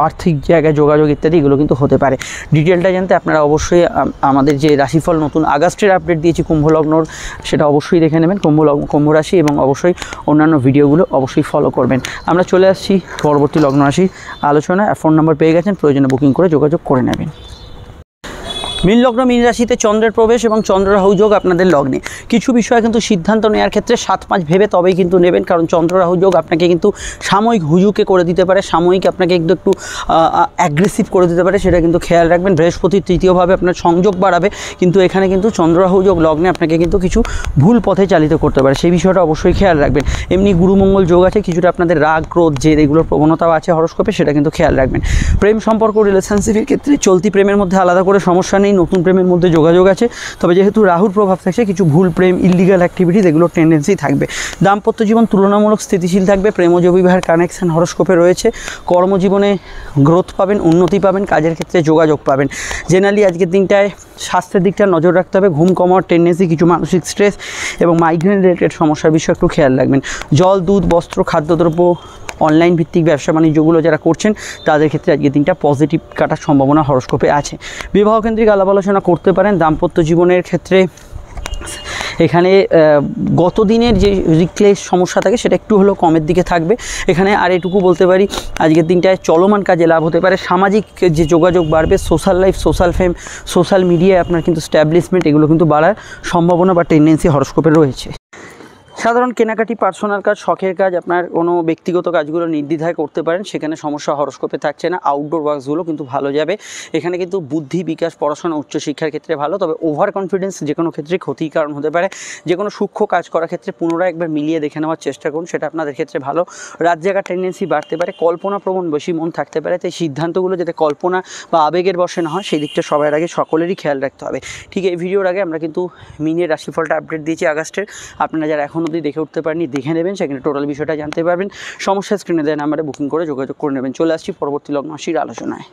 আর্থিক জায়গায় যোগাযোগ ইত্যাদি এগুলো কিন্তু হতে পারে। ডিটেলটা জানতে আপনারা অবশ্যই আমাদের যে রাশিফল নতুন আগস্টের আপডেট দিয়েছি কুম্ভলগ্নর, সেটা অবশ্যই দেখে নেবেন, কুম্ভ রাশি, এবং অবশ্যই অন্যান্য ভিডিওগুলো অবশ্যই ফলো করবেন। আমরা চলে আসছি পরবর্তী লগ্ন রাশি আলোচনায়। ফোন নাম্বার পেয়ে গেছেন, প্রয়োজনে বুকিং করে যোগাযোগ করে নেবেন। মীন লগ্ন, মীন রাশিতে চন্দ্রের প্রবেশ এবং চন্দ্র রাহু যোগ আপনাদের লগ্নে। কিছু বিষয়ে কিন্তু সিদ্ধান্ত নেওয়ার ক্ষেত্রে 7-5 ভেবে তবেই কিন্তু নেবেন, কারণ চন্দ্র রাহু যোগ আপনাকে কিন্তু সাময়িক হুজুকে করে দিতে পারে, সাময়িক আপনাকে একটু অ্যাগ্রেসিভ করে দিতে পারে, সেটা কিন্তু খেয়াল রাখবেন। বৃহস্পতির তৃতীয়ভাবে আপনার সংযোগ বাড়াবে, কিন্তু এখানে কিন্তু চন্দ্র রাহু যোগ লগ্নে আপনাকে কিন্তু কিছু ভুল পথে চালিত করতে পারে, সেই বিষয়টা অবশ্যই খেয়াল রাখবেন। এমনি গুরুমঙ্গল যোগ আছে, কিছুটা আপনাদের রাগ, ক্রোধ, জেদ এগুলোর প্রবণতাও আছে হরস্কোপে, সেটা কিন্তু খেয়াল রাখবেন। প্রেম সম্পর্ক, রিলেশনশিপের ক্ষেত্রে চলতি প্রেমের মধ্যে আলাদা করে সমস্যা নেই, নতুন প্রেমের মধ্যে যোগাযোগ আছে, তবে যেহেতু রাহুর প্রভাব থাকছে কিছু ভুল প্রেম, ইলিগাল অ্যাক্টিভিটিস এগুলোর টেন্ডেন্সি থাকবে। দাম্পত্য জীবন তুলনামূলক স্থিতিশীল থাকবে, প্রেমজ বিবাহের কানেকশন হরস্কোপে রয়েছে। কর্মজীবনে গ্রোথ পাবেন, উন্নতি পাবেন, কাজের ক্ষেত্রে যোগাযোগ পাবেন। জেনারেলি আজকের দিনটায় স্বাস্থ্যের দিকটা নজর রাখতে হবে, ঘুম কমার টেন্ডেন্সি, কিছু মানসিক স্ট্রেস এবং মাইগ্রেন রিলেটেড সমস্যার বিষয়ে একটু খেয়াল রাখবেন। জল, দুধ, বস্ত্র, খাদ্যদ্রব্য, অনলাইন ভিত্তিক ব্যবসা বাণিজ্যগুলো যারা করছেন তাদের ক্ষেত্রে আজকের দিনটা পজিটিভ কাটার সম্ভাবনা হরস্কোপে আছে। বিবাহকেন্দ্রিক আলাপ আলোচনা করতে পারেন। দাম্পত্য জীবনের ক্ষেত্রে এখানে গত দিনের যে রিক্লেস সমস্যা থাকে সেটা একটু হলেও কমের দিকে থাকবে। এখানে আর এটুকু বলতে পারি, আজকের দিনটায় চলমান কাজে লাভ হতে পারে, সামাজিক যে যোগাযোগ বাড়বে, সোশ্যাল লাইফ, সোশ্যাল ফেম, সোশ্যাল মিডিয়ায় আপনার কিন্তু স্ট্যাবলিশমেন্ট এগুলো কিন্তু বাড়ার সম্ভাবনা বা টেন্ডেন্সি হরস্কোপে রয়েছে। সাধারণ কেনাকাটি, পার্সোনাল কাজ, শখের কাজ, আপনার কোনো ব্যক্তিগত কাজগুলো নির্দ্বিধায় করতে পারেন, সেখানে সমস্যা হরস্কোপে থাকছে না। আউটডোর ওয়ার্কসগুলো কিন্তু ভালো যাবে। এখানে কিন্তু বুদ্ধি বিকাশ, পড়াশোনা, উচ্চশিক্ষার ক্ষেত্রে ভালো, তবে ওভার কনফিডেন্স যে কোনো ক্ষেত্রে ক্ষতির কারণ হতে পারে। যে কোনো সূক্ষ্ম কাজ করার ক্ষেত্রে পুনরায় একবার মিলিয়ে দেখে নেওয়ার চেষ্টা করুন, সেটা আপনাদের ক্ষেত্রে ভালো। রাত জাগার টেন্ডেন্সি বাড়তে পারে, কল্পনাপ্রবণ বেশি মন থাকতে পারে, তাই সিদ্ধান্তগুলো যাতে কল্পনা বা আবেগের বশে না হয় সেই দিকটা সবার আগে সকলেরই খেয়াল রাখতে হবে। ঠিক এই ভিডিওর আগে আমরা কিন্তু মিনের রাশিফলটা আপডেট দিয়েছি আগস্টের, আপনারা যারা এখন অবধি দেখে উঠতে পারেননি দেখে নেবেন, সেখানে টোটাল বিষয়টা জানতে পারবেন। সমস্যা স্ক্রিনে দেওয়া নাম্বারে বুকিং করে যোগাযোগ করে নেবেন। চলে আসছি পরবর্তী লগ্ন রাশির আলোচনায়।